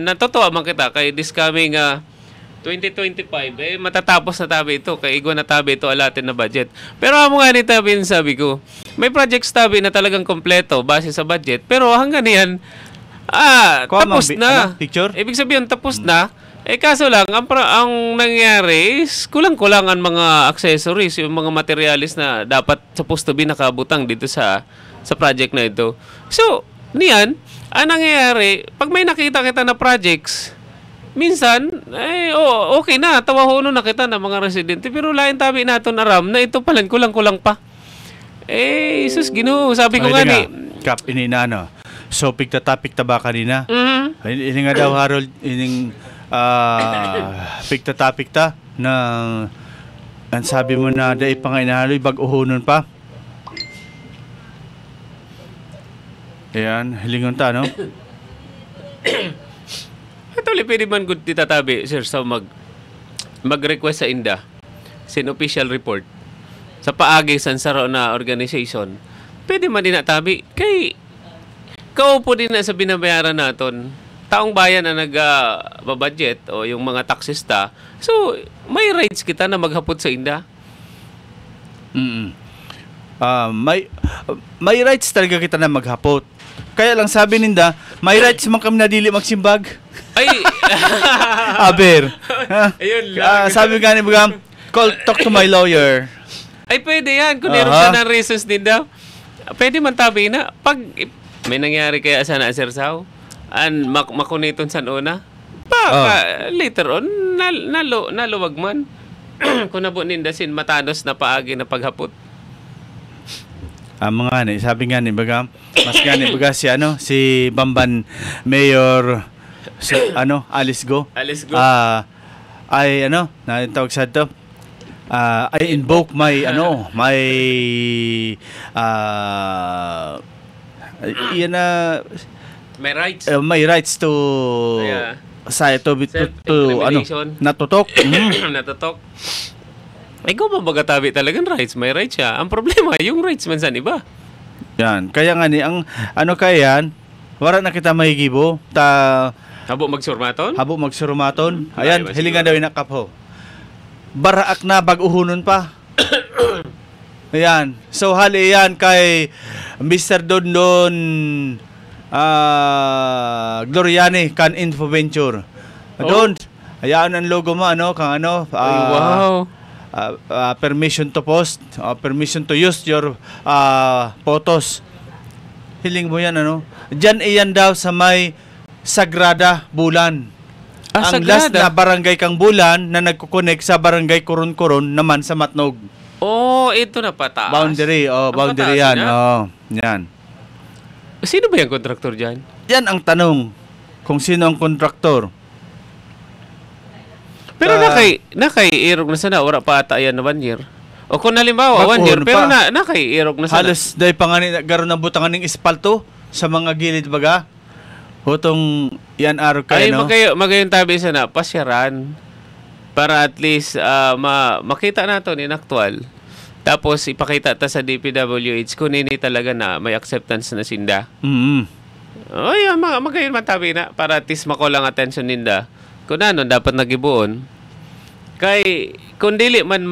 natotoo man kita kay this coming 2025, matatapos na tabi ito. Kaya igwa na tabi ito alatin na budget. Pero amo nga ni tabi, sabi ko, may projects tabi na talagang kompleto base sa budget. Pero hanggang yan, tapos na. Ibig sabihin, tapos na. Kaso lang, ang nangyari is kulang-kulang ang mga accessories, yung mga materialis na dapat supposed to be nakabutang dito sa project na ito. So, niyan, ang nangyayari, pag may nakita kita na projects, minsan, okay na. Tawahono na kita ng mga residente. Pero lain tabi natin aram na ito palang kulang-kulang pa. Sus, Ginoo. Sabi ko nga ni. Kap, ininano. So, topic ta ba kanina? Ini nga daw, Harold, ining topic ta ng Ang sabi mo na dahil pa nga inahaloy, bag-uhunon pa. Ayan, hilingon ta, no? Ito ulit, pwede man good titatabi, sir, sa mag-request sa INDA, sin official report, sa paagi sa saro na organization, pwede man din natabi. Kay, kaupo din na sa binabayaran natin, taong bayan na nag-budget o yung mga taxista, so may rights kita na maghapot sa INDA. May rights talaga kita na maghapot. Kaya lang sabi ninda, may rights man kami na dili magsimbag. Ay! Aber. Ayun lang. Sabi nga ni Bagam, talk to my lawyer. Ay, pwede yan. Kung meron siya ng reasons din daw, pwede man tabi na. Pag may nangyari kaya sana, Sir Sao, makuniton sa una, later on, naluwag man. Kung nabunindasin, matanos na paagi na paghapot. Mga ni, sabi nga ni Bagam, mas nga ni Baga si Bamban Mayor Alice Go. Alice Go. Ay natawag sa to. I invoke my may rights. My rights to natutok. Natutok. Ay, ko mabagatabi talagang rights. May rights siya. Ang problema, yung rights man sa iba. Yan. Kaya nga ni, ang kayan, wala na kita mahigibo. Habo magsurmaton? Habo magsurmaton. Ayan, hilingan daw yung nakapho. Baraak na, bag-uhunon pa. Ayan. So, hali yan kay Mr. Dondon Gloriani, kan Infoventure. Doon, ayaan ang logo mo, wow. Permission to post, permission to use your photos. Hiling mo yan, Diyan iyan daw sa may Sagrada Bulan. Ang Sagrada? last na barangay kang Bulan na nagkukonek sa barangay Kuron-Kuron naman sa Matnog. Oh, ito na pataas. Boundary, boundary yan. Yan. Sino ba yung kontraktor dyan? Yan ang tanong. Kung sino ang kontraktor. Pero nakay-irog na sana, wala pa ata yan na 1 year. O kung halimbawa, 1 year, pero nakay-irog na sana. Halos dahil pa nga garon ng butangan ng espalto sa mga gilid baga. Hutong yan araw kayo, magayon tabi sana, pasyaran. Para at least makita natin in actual. Tapos ipakita ta sa DPWH kung nini talaga na may acceptance na sinda. O yan, magayon matabi na para at least makulang attention ninda. Kung dapat nagibuon. Kay, kung dili man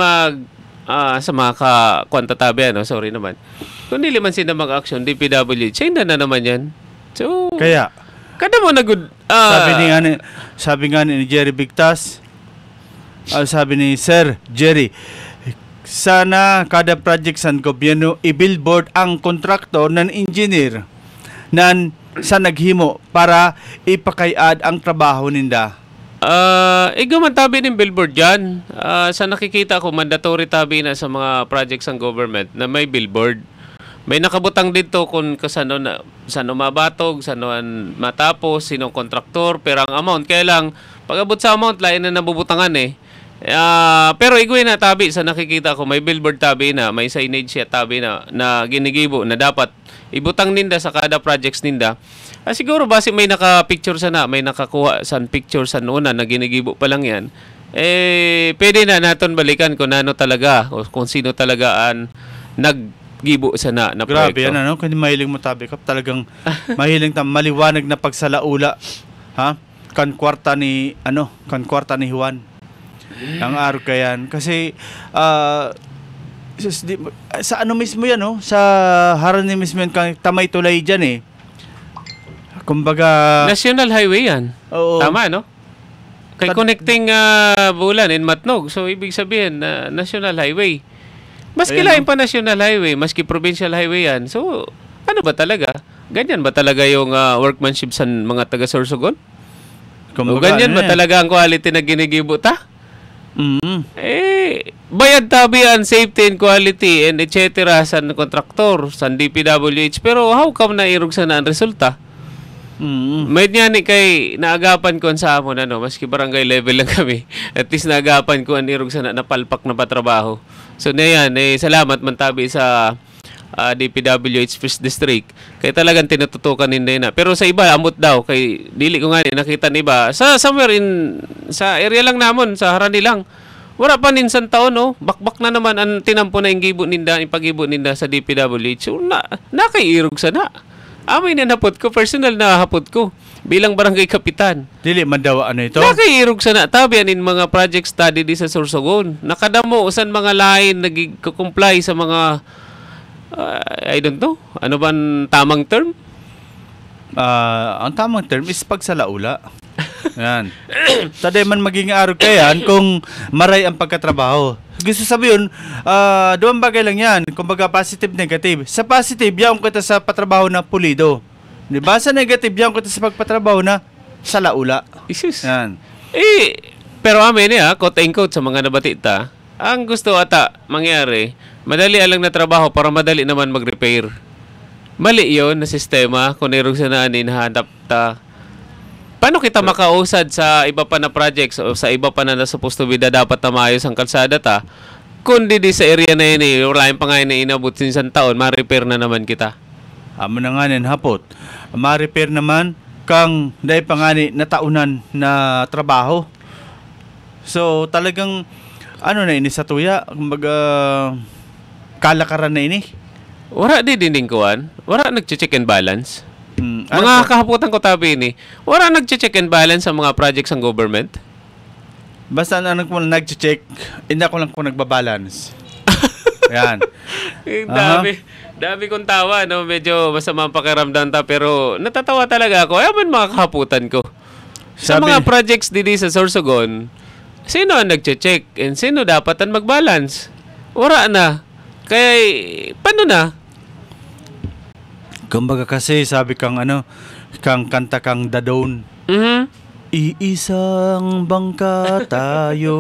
sa mga kwantatabi, sorry naman. Kung dili man sila mag-action, DPWH, hinda na naman yan. So, kaya, kada mo na good, sabi nga ni Jerry Bigtas, sabi ni Sir Jerry, sana kada project sa gobyerno i-billboard ang kontraktor ng engineer nan sa naghimo para ipakayad ang trabaho ninda. Igaman tabi ng billboard dyan. Sa nakikita ko, mandatory tabi na sa mga projects ng government na may billboard. May nakabutang dito kung sano mabatog, sano matapos, sinong kontraktor, pero ang amount, kaya lang, pag-abot sa amount, lain na nabubutangan eh. Pero igwin na tabi, sa nakikita ko, may billboard tabi na, may signage siya tabi na ginigibo na dapat ibutang ninda sa kada projects ninda. Siguro base may naka-picture sana, may nakakuha san picture sa una na ginigibo pa lang yan. Pwede na natin balikan kung ano talaga o kung sino talaga ang naggibo sana na proyekto. Grabe yan, kung mahiling mo tabi ka, talagang mahiling maliwanag na pagsalaula. Ha? Kan kwarta ni Juan. Ang araw kayan. Kasi, sa ano mismo yan, sa Harani mismo yan, tamay tulay dyan eh. Kumbaga, National Highway yan. Oo. Tama, no? Kay connecting Bulan in Matnog. So, ibig sabihin, National Highway. Maski lain pa National Highway, maski Provincial Highway yan. So, ano ba talaga? Ganyan ba talaga yung workmanship sa mga taga-Sorsogon? O ganyan ba talaga ang quality na ginigibo ta? Bayad tabi ang safety and quality and etc. sa kontraktor, sa DPWH. Pero how come na irog sana ang resulta? May niya ni kay naagapan ko sa amon maski barangay level lang kami. At least naagapan ko ang irog sa napalpak na patrabaho. So na yan, salamat man tabi sa DPWH First District. Kaya talagang tinututukan nila na. Pero sa iba, amot daw. Kay dili ko nga nakita ni iba. Somewhere sa area lang namon, sa Harani lang. Wala pa ninsan taon, bakbak na naman ang tinampo na ipag-ibo ninda sa DPWH. So, nakaiirog sana. Amoy na napot ko, personal na hapot ko bilang barangay kapitan. Dili man daw ito? Nakairog sana tabi anin mga project study di sa Sorsogon. Nakadamo usan mga lain nagko-comply sa mga I don't know. Ano ba ang tamang term? Ang tamang term is pagsalaula. Yan. Taday man maging arog kayan kung maray ang pagkatrabaho. Gusto sabihin, doon bagay lang yan. Kumbaga positive, negative. Sa positive, yan kita sa patrabaho na pulido. Diba? Sa negative, yan kita sa pagpatrabaho na salaula. Isus. Yan. Pero amin quote-unquote sa mga nabatita, ang gusto ata mangyari, madali alang na trabaho para madali naman mag-repair. Mali yun na sistema kung nirog sa naan hinahanap ta. Paano kita makausad sa iba pa na projects o sa iba pa na supposed to be dapat na maayos ang kalsada ta? Kundi di sa area na yun wala yung pangay na inabot sinsan taon, ma-repair na naman kita. Amo na nga hapot. Ma-repair naman kang dahil pangani na taunan na trabaho. So talagang na ini sa tuya, kumbaga kalakaran na ini. Wala di dinding kuwan. Wala nag-check and balance. Mga kahaputan ko tabi ini, wala nag-check and balance sa mga projects ng government. Basta nag-check, hindi ako lang kung nagbabalance. Yan. Dami kong tawa, medyo masama ang pakiramdam ta, pero natatawa talaga ako. Ayaw man mga kahaputan ko. Sa mga projects didi sa Sorsogon, sino ang nag-check and sino dapat ang mag-balance? Wala na. Kaya, paano na? Kumbaga kasi sabi kang kang kanta kang Dadon. Iisang bangka tayo.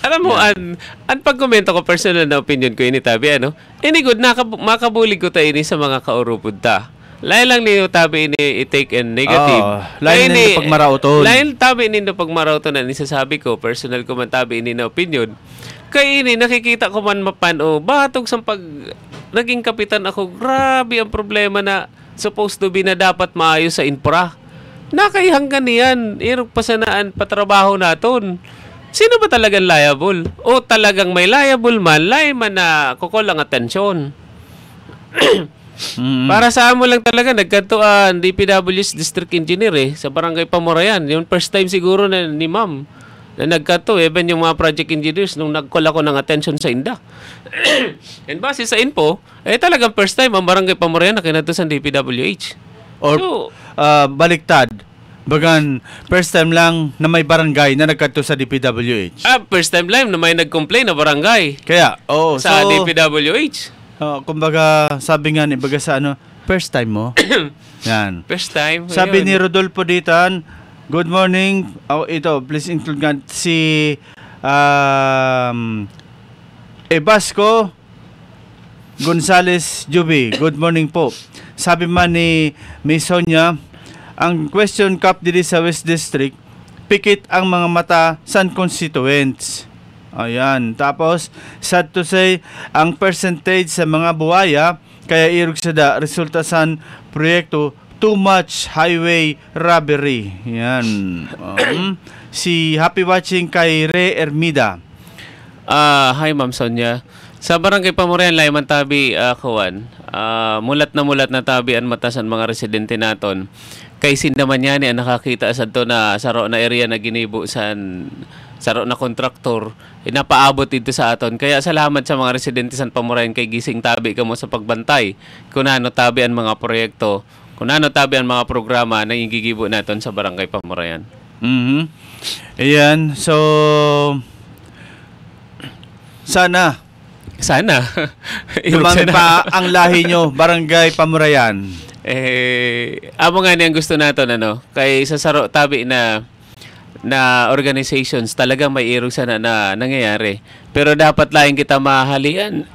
Alam mo, an pagkomento ko, personal na opinion ko ini tabi, ini good, makabulig ko tayo ini sa mga kaurupod ta. Lain lang nino tabi ini i-take and negative. Lain nino pagmarauton. Lain tabi nino pagmarauton na nisasabi ko, personal ko man tabi ini na opinion. Kaya ini, nakikita ko man mapano, batog sa naging kapitan ako, grabe ang problema na supposed to be na dapat maayos sa infra. Nakayhanggan niyan, irog pasanaan patrabaho naton. Sino ba talagang liable? O talagang may liable man, lain man na kukulang atensyon. Para sa amo lang talaga, nagkantuan DPW's District Engineer sa Barangay Pamurayan. Yung first time siguro na ni ma'am na nagkanto, even yung mga project engineers nung nag-call ako ng attention sa INDA. And base sa info, talagang first time ang Barangay Pamurayan na kinato sa DPWH. Or baliktad, bagan first time lang na may barangay na nagkanto sa DPWH. First time lang na may nag-complain na barangay. Kaya, sa DPWH. Kumbaga, sabi nga ni baga sa first time mo. Yan. First time. Sabi ni Rodolfo Ditan, good morning. Ito, please include nga si Ebasco Gonzales Juby. Good morning po. Sabi man ni Sonia, ang question cup dito sa West District, pikit ang mga mata sa constituents. Ayan. Tapos, sad to say, ang percentage sa mga buhaya, kaya irog sa resulta sa proyekto, too much highway robbery. Yan. Si happy watching kay Ray Ermida. Hi Ma'am Sonia. Sa Barangay Pamurayan, Layman Tabi, kawan. Mulat na tabi ang matasan mga residente naton. Kay sindaman yan ang nakakita sa to na saro na area na ginibo saro na kontraktor. Napaabot dito sa aton. Kaya salamat sa mga residente sa Pamurayan kay gising tabi kamo sa pagbantay. Kung ano tabi ang mga proyekto. Kung ano tabi ang mga programa na igigibo natin sa Barangay Pamurayan. Ayan. So, sana dumami pa ang lahi nyo, Barangay Pamurayan. Amo nga niyang gusto natin, kay sa saro tabi na organizations talagang may irog sana na nangyayari. Pero dapat lang kita mahalian.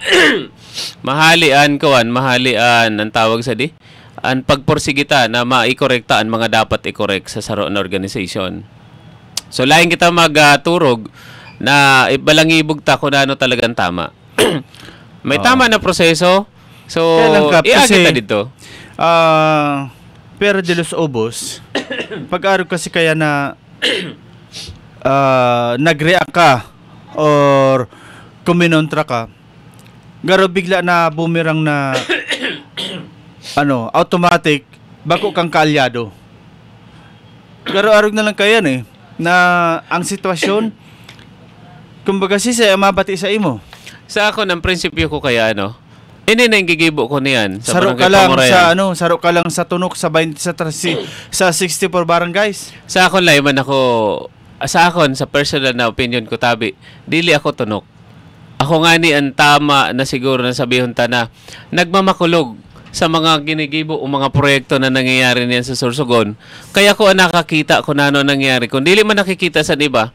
mahalian ang tawag sa ang pagporsigita na maikorekta ang mga dapat i-correct sa saro na organization. So lain kita magturog na ibalangibog ta kung ano talagang tama. May tama na proseso. So iagit ta dito. Pero de los Obos, pag-arog kasi kaya na nag-react ka or kuminontra ka, garo bigla na bumirang na automatic bako kang kaalyado. Garo arog na lang kaya na ang sitwasyon kumbaga siya mabati sa imo. Sa ako ng prinsipyo ko kaya ini na yung gigibo ko niyan sa saro ka lang sa saro ka lang sa tunok sa 20 sa 64 barangays. Sa akon layman ako sa akon sa personal na opinion ko tabi, dili ako tunok. Ako nga ni ang tama na siguro na sabihon ta na nagmamakulog sa mga ginigibo o mga proyekto na nangyayari niyan sa Sorsogon. Kaya ko nakakita kung ano nangyayari. Kung dili man nakikita sa iba,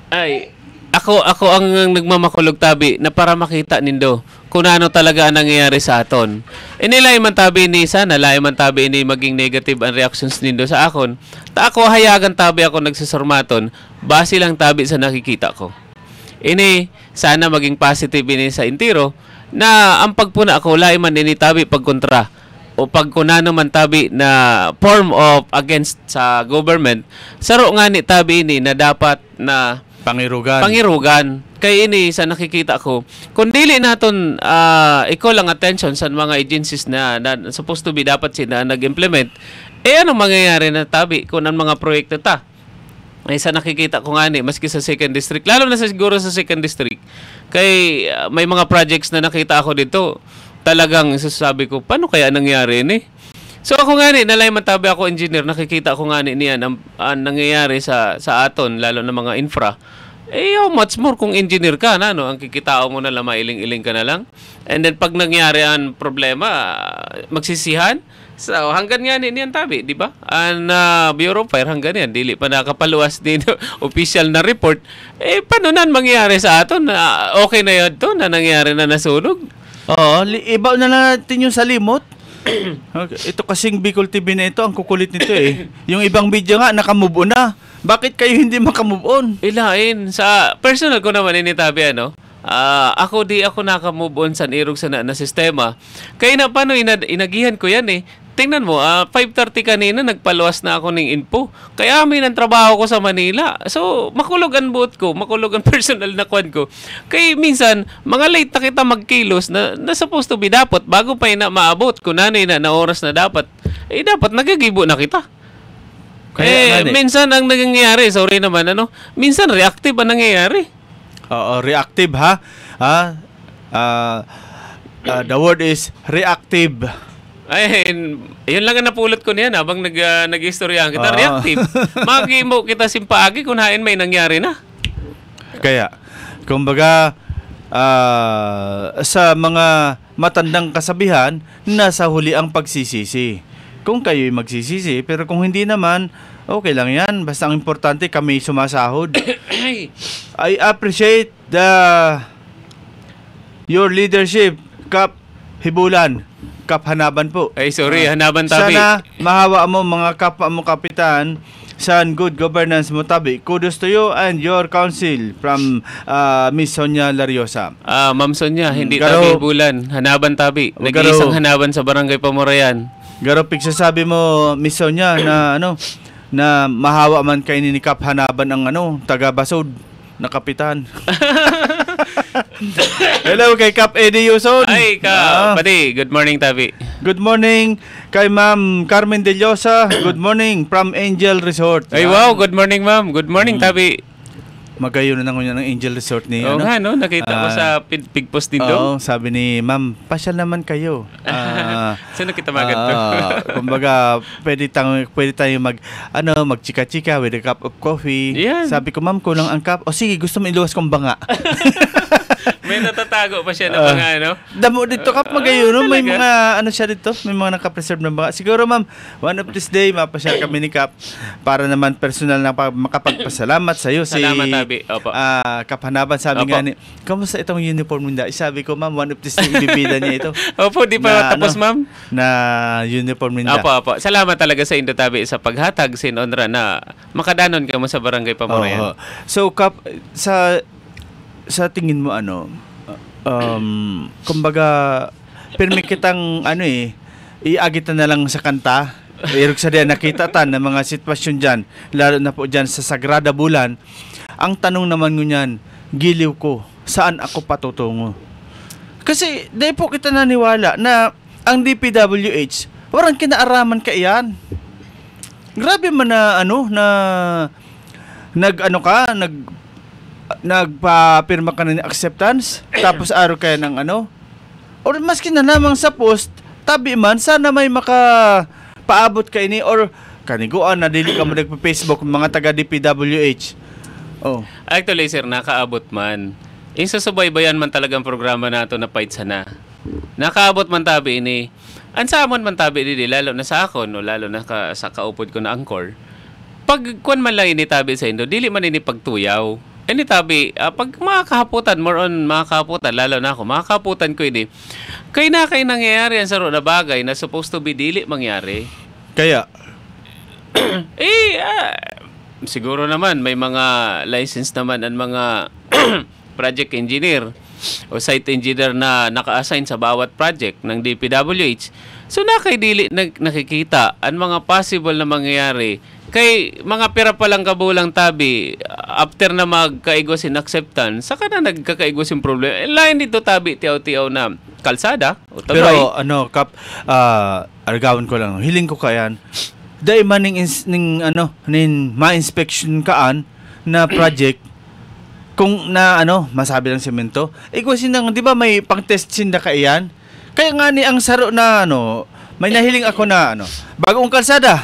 ay ako ang nagmamakulog tabi na para makita nindo kung ano talaga ang nangyayari sa aton. Inilay man tabi ni sana, lay man tabi ini maging negative ang reactions nindo sa akon. Ta ako hayagan tabi ako nagsusurmaton, base lang tabi sa nakikita ko. Ini sana maging positive ini sa intiro na ang pagpuna ako lay man ini tabi pagkontra o pagkunano man tabi na form of against sa government. Saro nga ni tabi ini na dapat na pangirugan. Kaya ini sa nakikita ko, kung dili naton ikaw lang attention sa mga agencies na supposed to be dapat sila nag-implement, ano mangyayari na tabi kung ang mga proyekto ta? Ay sa nakikita ko nga maski sa 2nd District, lalo na siguro sa 2nd District, kay may mga projects na nakita ako dito, talagang sasabi ko, paano kaya nangyari ni? So ako nga nalay matabi ako engineer, nakikita ko nga niyan ang nangyayari sa aton, lalo na mga infra. How much more kung engineer ka na, ang kikitao mo na lang, mailing-iling ka na lang. And then pag nangyari ang problema, magsisihan. So hanggang nga niyan tabi, di ba? Ang Bureau of Fire hanggang yan, dili pa nakapaluwas din official na report. Paano nan mangyayari sa aton? Okay na yun to na nangyari na nasunog? Oo, iba na natin yung salimot. Okay. Ito kasing Bicol TV na ito, ang kukulit nito Yung ibang video nga, nakamove on na. Bakit kayo hindi makamove on? Ilain. Sa personal ko naman initabi, ako di ako nakamove on sa irog sa na sistema. Kaya na paano inagihan ko yan Tingnan mo, 5:30 kanina nagpaluwas na ako ng info. Kaya amin ang trabaho ko sa Manila. So, makulog ang buot ko, makulog ang personal na kwan ko. Kaya minsan, mga late na kita magkilos na supposed to be dapat bago pa na maabot kung nanay na oras na dapat. Dapat nagagibo na kita. Minsan ang nangyayari, sorry naman, minsan reactive ang nangyayari. Oo, reactive ha? The word is reactive. Ay, yun lang ang napulot ko niyan habang nag-istoryahan kita. Reactive. Magimo kita simpagi kung hain may nangyari na. Kaya, kumbaga, sa mga matandang kasabihan, nasa huli ang pagsisisi. Kung kayo'y magsisisi, pero kung hindi naman, okay lang yan. Basta ang importante, kami sumasahod. I appreciate your leadership, Kap Hibulan. Kap Hanaban po. Ay, sorry, Hanaban tabi. Sana mahawa mo mga kapwa mo kapitan sa good governance mo tabi. Kudos to you and your council from Miss Sonia Lariosa. Ma'am Sonia, hindi tabi bulan. Hanaban tabi. Nag-iisang Hanaban sa Barangay Pamorayan. Garo pigsasabi mo, Miss Sonia, na na mahawa man kay ni Kap Hanaban ang taga-Basod na kapitan. Hello kay Kap Eddie Yuson. Ay, pati. Good morning, tabi. Good morning kay Ma'am Carmen De Llosa. Good morning from Angel Resort. Ay, wow. Good morning, ma'am. Good morning, tabi. Magayon na ng Angel Resort ni nga, nakita ko sa pig post din doon. Sabi ni Ma'am, pasyal naman kayo. Saan kita maganto? Kumbaga, pwede tayo magchika-chika with a cup of coffee. Yan. Sabi ko, Ma'am, kulang ang cup. Sige, gusto mo iluwas kong banga. May natatago pa siya na mga ano. Damo dito kap magayon, no? May talaga? mga ano siya dito, may mga naka-preserve na mga. Siguro ma'am, one of this day mapashare kami ni Kap para naman personal na makapagpasalamat sa iyo Salamat, Tabi. Opo. Kap Hanaban, sabi Opo. nga ni, kamusta itong uniform mo? Sabi ko, ma'am, one of this day ibibida niya ito. Opo, di pa tapos, ma'am. Na uniform ninda. Opo. Salamat talaga sa Indo, Tabi, sa paghatag sin onra na makadanon ka mo sa Barangay Pamorayan. Oo. So Kap, sa tingin mo ano, kumbaga permi kitang ano iagitan na lang sa kanta. Irog sa diyan nakita tan ng mga sitwasyon diyan, lalo na po diyan sa Sagrada Bulan. Ang tanong naman ngunyan, giliw ko, saan ako patutungo? Kasi dahil po kita naniwala na ang DPWH, warang kinaaraman ka iyan. Grabe man na ano na nagpapirma ka na ng acceptance tapos araw kaya ng ano or maski na lamang sa post tabi man sana may paabot ka ini or kaniguan na dili ka mo nagpa-Facebook mga taga DPWH. Actually, sir, nakaabot man. Susubaybayan man talagang programa nato na pait sana. Nakaabot man Tabi ini. Ansamon man Tabi dili lalo na sa akon o lalo na sa kaupod ko na angkor. Pag kuan man lang ini Tabi sa Indo, dili man ini pagtuyaw. Ini Tabi, pag makakahaputan, more on makakahaputan, lalo na ako, makakahaputan ko ini. Kay nangyayari ang saro na bagay na supposed to be dili mangyari. Kaya siguro naman may mga license naman ang mga project engineer o site engineer na naka-assign sa bawat project ng DPWH. So dili nakikita ang mga possible na mangyayari kay mga pera pa lang kabulang Tabi after na magkaigos in acceptance saka na nagkakaigos yung problema. Lain dito Tabi tiyaw-tiyaw na kalsada o tabay. pero ano Kap, argawan ko lang, hiling ko kayan dahil man ning ma-inspection kaan na project kung na masabi ng semento ikusin nang di ba may pang-test sinda kaiyan kaya nga ni ang saro na may nahiling ako na bagong kalsada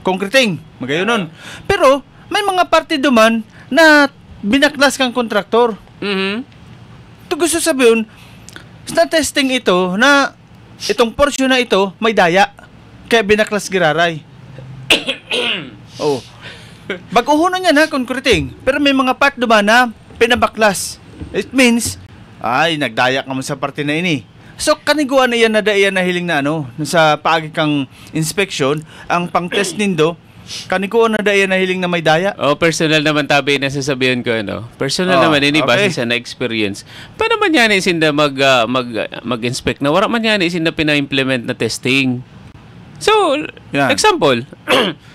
concreting magayonon pero may mga parte duman na binaklas kang kontraktor. To gusto sabihin sa testing ito na itong portion na ito may daya kaya binaklas giraray. Baguhunan niya na concreting pero may mga part duman na pinabaklas. It means nagdaya ka mo sa parte na ini. So kaniguan na yan na daiyan na hiling na sa paagi kang inspection ang pang-test nindo kaniguan na daiyan na hiling na may daya. Personal naman Tabi na sasabihin ko Personal naman ini base sa na-experience. Paano man yan isinda mag-inspect na wala man yan isinda pina-implement na testing. So, example,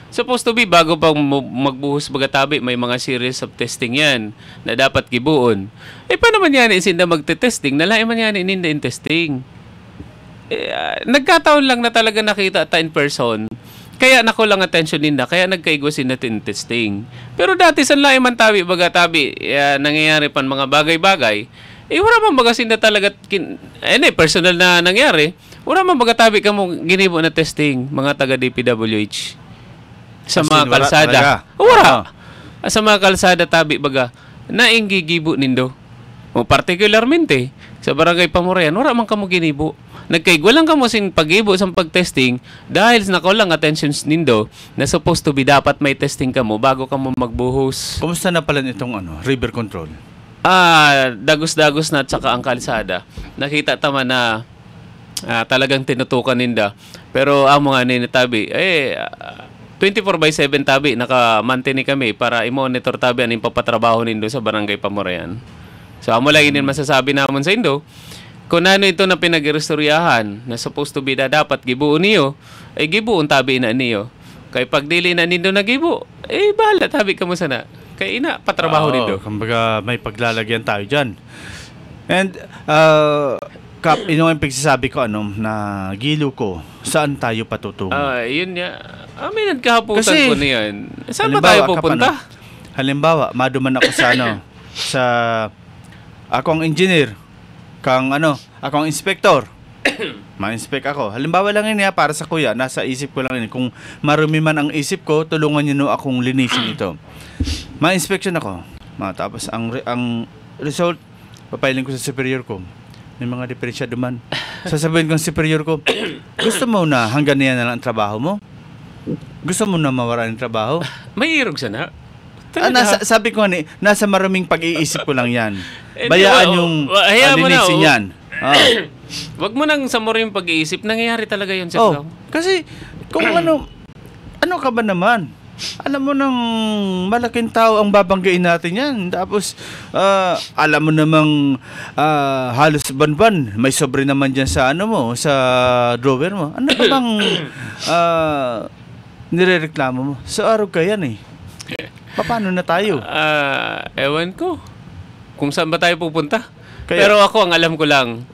supposed to be bago pang magbuhos baga Tabi, may mga series of testing yan na dapat gibuon. Paano man yan isinda magte-testing? Nalain man yan in testing. Nagkataon lang na talaga nakita ta in person. Kaya nako lang attention ninda, kaya nagkaigusin natin testing. Pero dati sa lain man Tabi, baga Tabi, nangyayari pan mga bagay-bagay, wala man baga sinda talaga, personal na nangyari, wala man baga Tabi ka mong ginibo na testing, mga taga DPWH. Sa mga kalsada. Wala. Sa mga kalsada Tabi baga, nainggigibo nindo. Particularmente, sa Barangay Pamorayan, wala man kamo ginibo. Nagkaigwalang kamo sing pagibo sa pag-testing dahil nakulang attentions nindo na supposed to be dapat may testing kamo bago kamo magbuhos. Kumusta na pala itong river control? Dagos-dagos na at saka ang kalsada. Nakita tama na talagang tinutukan ninda. Pero ang mga Tabi, 24/7 Tabi, naka-mantini kami para i-monitor Tabi ang papatrabaho nindo sa Barangay Pamorayan. So, amo lang yun masasabi naman sa Indo. Kung ano ito na pinag-restoryahan na supposed to be na dapat gibuon niyo, gibuon Tabi na niyo. Kaya pag dili na nindo nagibo, bahala Tabi ka mo sana. Kaya patrabaho nindo. Kumbaga may paglalagyan tayo dyan. And, Kap, yung pagsasabi ko na giliw ko, saan tayo patutungo? Yun niya. May nagkahaputan kasi, ko niyan. Saan ba tayo pupunta? Halimbawa, maduman ako sa ako ang engineer, ako ang inspector. Ma-inspect ako. Halimbawa lang yun para sa kuya, nasa isip ko lang yun. Kung marumi man ang isip ko, tulungan niyo akong linisin ito. Ma-inspection ako. Tapos ang result, Papailing ko sa superior ko. May mga diferensya duman. Sasabihin ko sa superior ko, gusto mo na hanggang niyan na lang ang trabaho mo? Gusto mo na mawala ng trabaho? May irog sana. Sabi ko nga nasa maraming pag-iisip ko lang yan. Eh, Bayaan yung hayaan mo na, linisin yan. Wag mo nang samuro yung pag-iisip. Nangyayari talaga yun sa Oh, kasi kung ano ka ba naman? Alam mo nang malaking tao ang babanggain natin yan. Tapos, alam mo namang halos ban-ban. May sobre naman dyan sa sa drawer mo. Ano ba bang nirereklamo mo? Sa araw ka yan eh. Paano na tayo? Ewan ko. Kung saan ba tayo pupunta? Kaya- Pero ako, ang alam ko lang,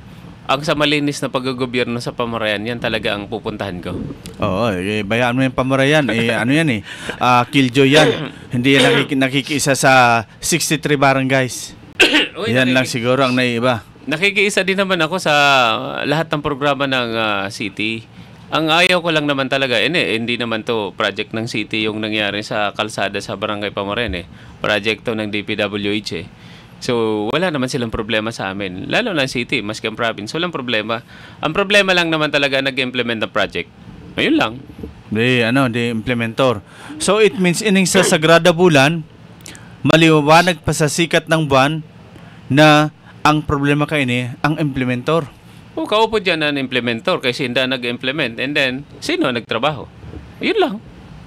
ang sa malinis na paggogobyerno sa pamarayan, yan talaga ang pupuntahan ko. Oo, bayaan mo yung pamarayan. Ano yan eh? Killjoy yan. Hindi yan nakikiisa sa 63 barangays. Uy, Yan lang siguro ang naiiba. Nakikiisa din naman ako sa lahat ng programa ng city. Ang ayaw ko lang naman talaga, hindi naman to project ng city yung nangyari sa kalsada sa Barangay Pamarayan Project to ng DPWH So, wala naman silang problema sa amin. Lalo na city, maski ang province, walang problema. Ang problema lang naman talaga nag-implement ng project. Ayun lang. Di implementor. So, it means ining sa Sagrada Bulan, maliwanag pa sa sikat ng buwan na ang problema ang implementor. O, kaupo dyan ang implementor kasi hindi nag-implement. And then, sino nagtrabaho? Yun lang.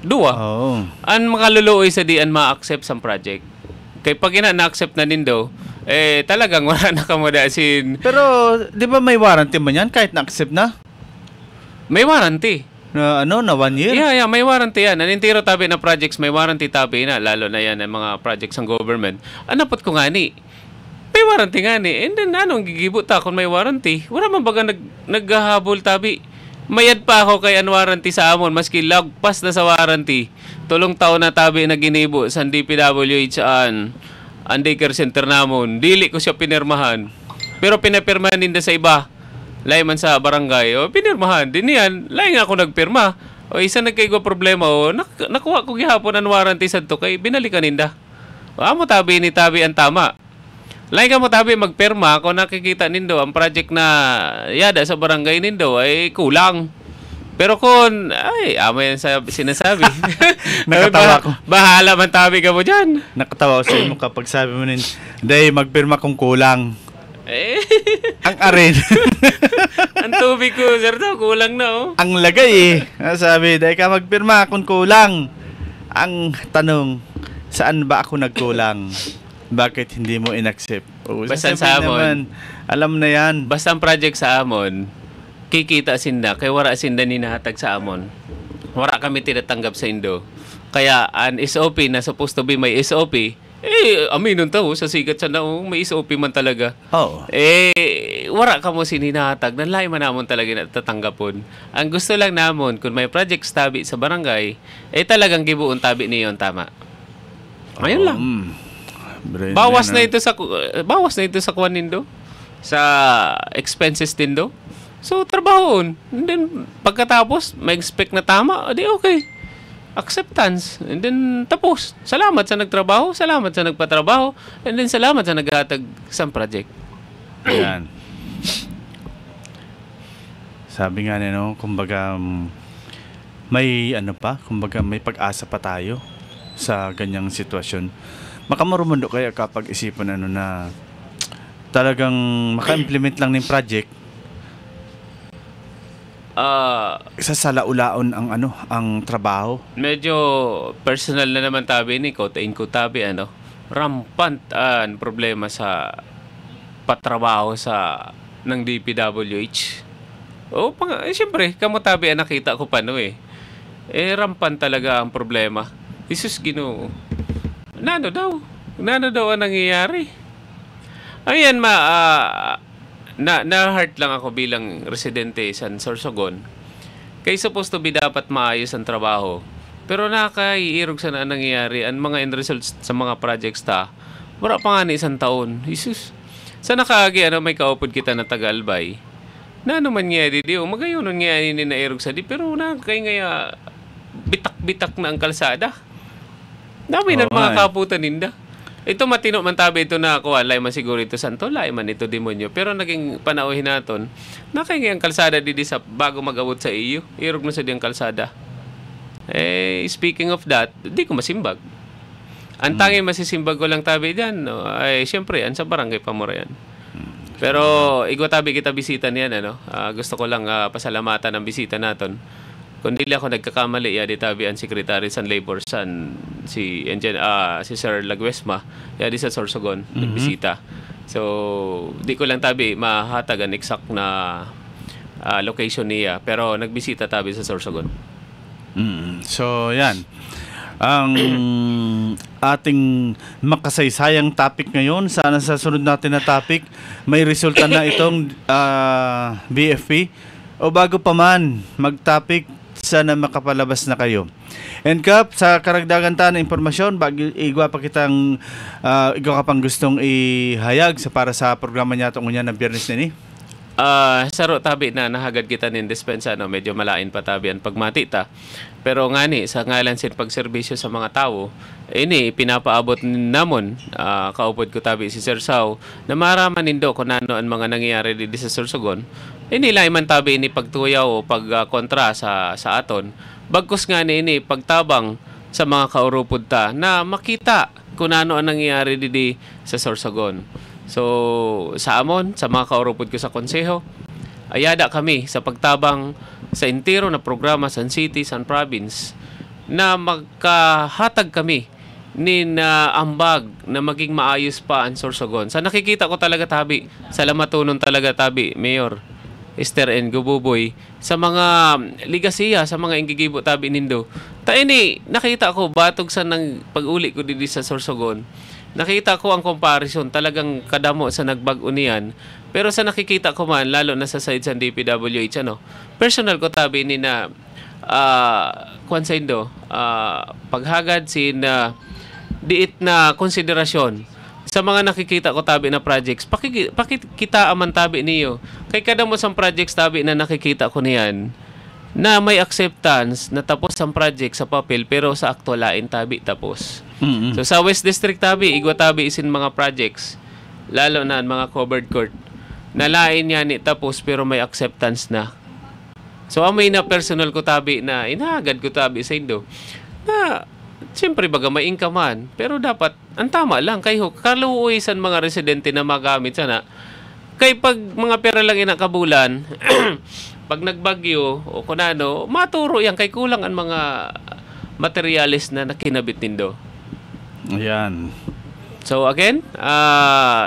Dua. Oo. Ang makaluluoy sa dian ma-accept sa project. Kaya pag na-accept na nindo, talagang wala na kamudasin. Pero, di ba may warranty man yan kahit na-accept na? May warranty. Na 1 year? Yeah, may warranty yan. Anintiro tabi na projects, may warranty tabi na. Lalo na yan ang mga projects ng government. Anapot ko nga ni. May warranty nga ni. And then, anong gigibot ta kung may warranty? Wala man baga naghahabol tabi. Mayad pa ako kay ang warranty sa amon. Maski lagpas na sa warranty. Tulong taon na tabi na ginibo sa DPWH ang daycare center namon. Dili ko siya pinirmahan. Pero pinapirmahan din sa iba. Lain man sa barangay. O, pinirmahan. Din yan. Lain ako nagpirma. O, isa nagkaigo problema. O, nakuha ko gihapon ang warranty sa to kay binalikan ninda. O, amo tabi ni tabi ang tama. Lain ka mo tabi magpirma kung nakikita nindo ang project na yada sa barangay nindo ay kulang. Pero kung, amo yan sa sinasabi. Nakatawa ko. Bahala man tabi ka mo dyan. Nakatawa ko sa imo kapag sabi mo Day, magpirma kung kulang. Ang arin. Ang tubig ko, sir, daw, kulang na, Ang lagay Sabi, day ka magpirma kung kulang. Ang tanong, saan ba ako nagkulang? Bakit hindi mo inaccept? Basta sa amon. Alam na yan. Basta ang project sa amon, kikita sinda, kay wala sinda ninahatag sa amon. Wala kami tinatanggap sa Indo. Kaya an SOP na supposed to be may SOP, aminon to sa sigat sa naong may SOP man talaga. Oo. Wala ka mo sininahatag, nanlay man namon talaga natatanggapon. Ang gusto lang namon, kung may project tabi sa barangay, talagang gibuon tabi niyon tama. Ayun lang. Bawas na ito sa kuwan nindo, sa expenses nindo. So trabahoon. And then pagkatapos may expect na tama, di okay. Acceptance. And then tapos. Salamat sa nagtrabaho, salamat sa nagpatrabaho, and then salamat sa naghatag sa project. Yan. Sabi nga kumbaga may kumbaga may pag-asa pa tayo sa ganyang sitwasyon. Makamurumundo kaya kapag isipan na talagang maka-implement lang ng project sasalaulaon ang trabaho. Medyo personal na naman tabi ni Kotain ko tabi rampant ang problema sa patrabaho sa ng DPWH. Siyempre, kamo tabi nakita ko pa rampant talaga ang problema. Jesus Ginoo. Nano daw ang nangyayari. Ayan na-heart lang ako bilang residente sa Sorsogon. Kaya supposed to be dapat maayos ang trabaho. Pero nakaiirog sa na nangyayari ang mga end results sa mga projects wala pa nga ni isang taon. Jesus. Sa nakaagi may kaupod kita na taga-Albay. Na man nga di magayonon nga ni nairog sa pero kay nga bitak-bitak na ang kalsada. Dami na mga kaputan ninda. ito matino man tabi ito na kuha, lay man siguro ito santo, lay man ito demonyo. Pero naging panauhin naton, nakingay ang kalsada didi sa bago mag-abot sa iyo, irog na sa diyang kalsada. Speaking of that, di ko masimbag. Ang tanging masisimbag ko lang tabi dyan, no, ay siyempre, sa barangay Pamorayan. Pero, igwa tabi kita bisita niyan, ano? Gusto ko lang pasalamatan ang bisita naton. Kung dili ako nagkakamali, di tabi ang Secretary sa Labor si Sir Laguesma, di sa Sorsogon, nagbisita. So, di ko lang tabi mahatag ang exact na location niya, pero nagbisita tabi sa Sorsogon. So, yan. Ang ating makasaysayang topic ngayon, sana sa sunod natin na topic, may resulta na itong BFP. O bago pa man mag-topic, sana makapalabas na kayo. And Kap, sa karagdagan ta na impormasyon, igwa pa kitang igwa ka pang gustong ihayag para sa programa niya itong na Biyernes nini? Saro tabi na nahagad kita nin dispensa, no? Medyo malain pa tabi ang pagmati ta. Pero ngani, sa ngalan sin pagserbisyo sa mga tao, ini pinapaabot namon, kaupod ko tabi si Sir Sao, na maraman nindo kung ano ang mga nangyayari dito sa Sorsogon. Inilay man tabi ini pagtuyaw o pagkontra sa aton. Bagkus nga ini pagtabang sa mga kaurupod ta na makita kung ano ang nangyayari dito sa Sorsogon. So, sa amon, sa mga kaurupod ko sa konseho, ayada kami sa pagtabang sa intero na programa San City, San Province na magkahatag kami ni ambag na maging maayos pa ang Sorsogon. Sa nakikita ko talaga tabi, salamatunon talaga tabi, Mayor Esther N. Gububoy, sa mga ligasiya, sa mga ingigibo tabi nindo. Ini, nakita ko batog sa nang pag-uli ko dito sa Sorsogon. Nakita ko ang comparison, talagang kadamo sa nagbag-o niyan. Pero sa nakikita ko man, lalo na sa side sa DPWH, personal ko tabi ni na kwansaindo, paghagad sin diit na konsiderasyon sa mga nakikita ko tabi na projects. Pakikita aman tabi niyo. Kay kadamo sa projects tabi na nakikita ko niyan, na may acceptance na tapos ang project sa papel pero sa aktualain tabi tapos. So sa West District tabi, igwa tabi isin mga projects, lalo na mga covered court, nalain niya ni tapos pero may acceptance na. So amoy na personal ko tabi na inahagad ko tabi sa indo na siyempre baga may income man, pero dapat ang tama lang kayo kaluuisan mga residente na magamit sana. Kay pag mga pera lang inakabulan pag nagbagyo o kunano, maturo yan kay kulang ang mga materialis na nakinabit nindo. Ayan. So again,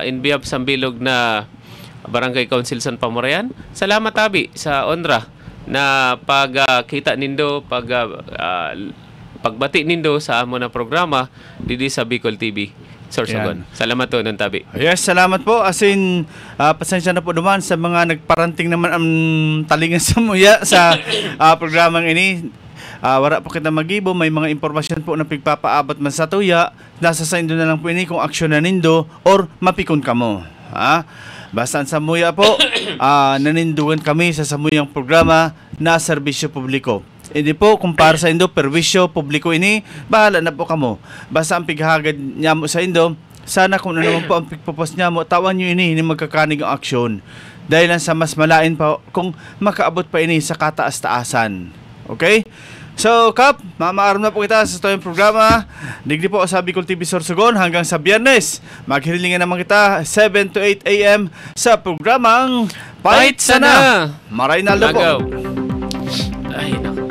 in behalf sa bilog na Barangay Council San Pamorayan, salamat tabi sa onra na pagkita nindo, pagbati nindo sa amo na programa dito sa Bicol TV. Sorsogon. Salamat to nun tabi. Yes, salamat po. As in, pasensya na po naman sa mga nagparanting naman ang talingan sa muya sa programang ini. Wala po kita magibo, may mga impormasyon po na pigpapaabot man sa tuya. Nasa sa indo na lang po ini kung aksyon na nindo or mapikon ka mo. Basta sa muya po, nanindugan kami sa samuyang programa na serbisyo publiko. Hindi po, kung para sa indo, perwisyo publiko ini, bahala na po kamo. Basta ang pighagad niya mo sa indo, sana kung ano naman po ang pigpapos niya mo, tawan nyo ini, hindi magkakanig ang aksyon. Dahil lang sa mas malain pa, kung makaabot pa ini sa kataas-taasan. Okay? So, Kap, mamaaram na po kita sa itong programa. Digdi po sa Bicol TV Sorsogon hanggang sa Biyernes. Maghililingan naman kita 7 to 8 a.m. sa programang Fight Sana! Maraynaldo po. Ay, nako.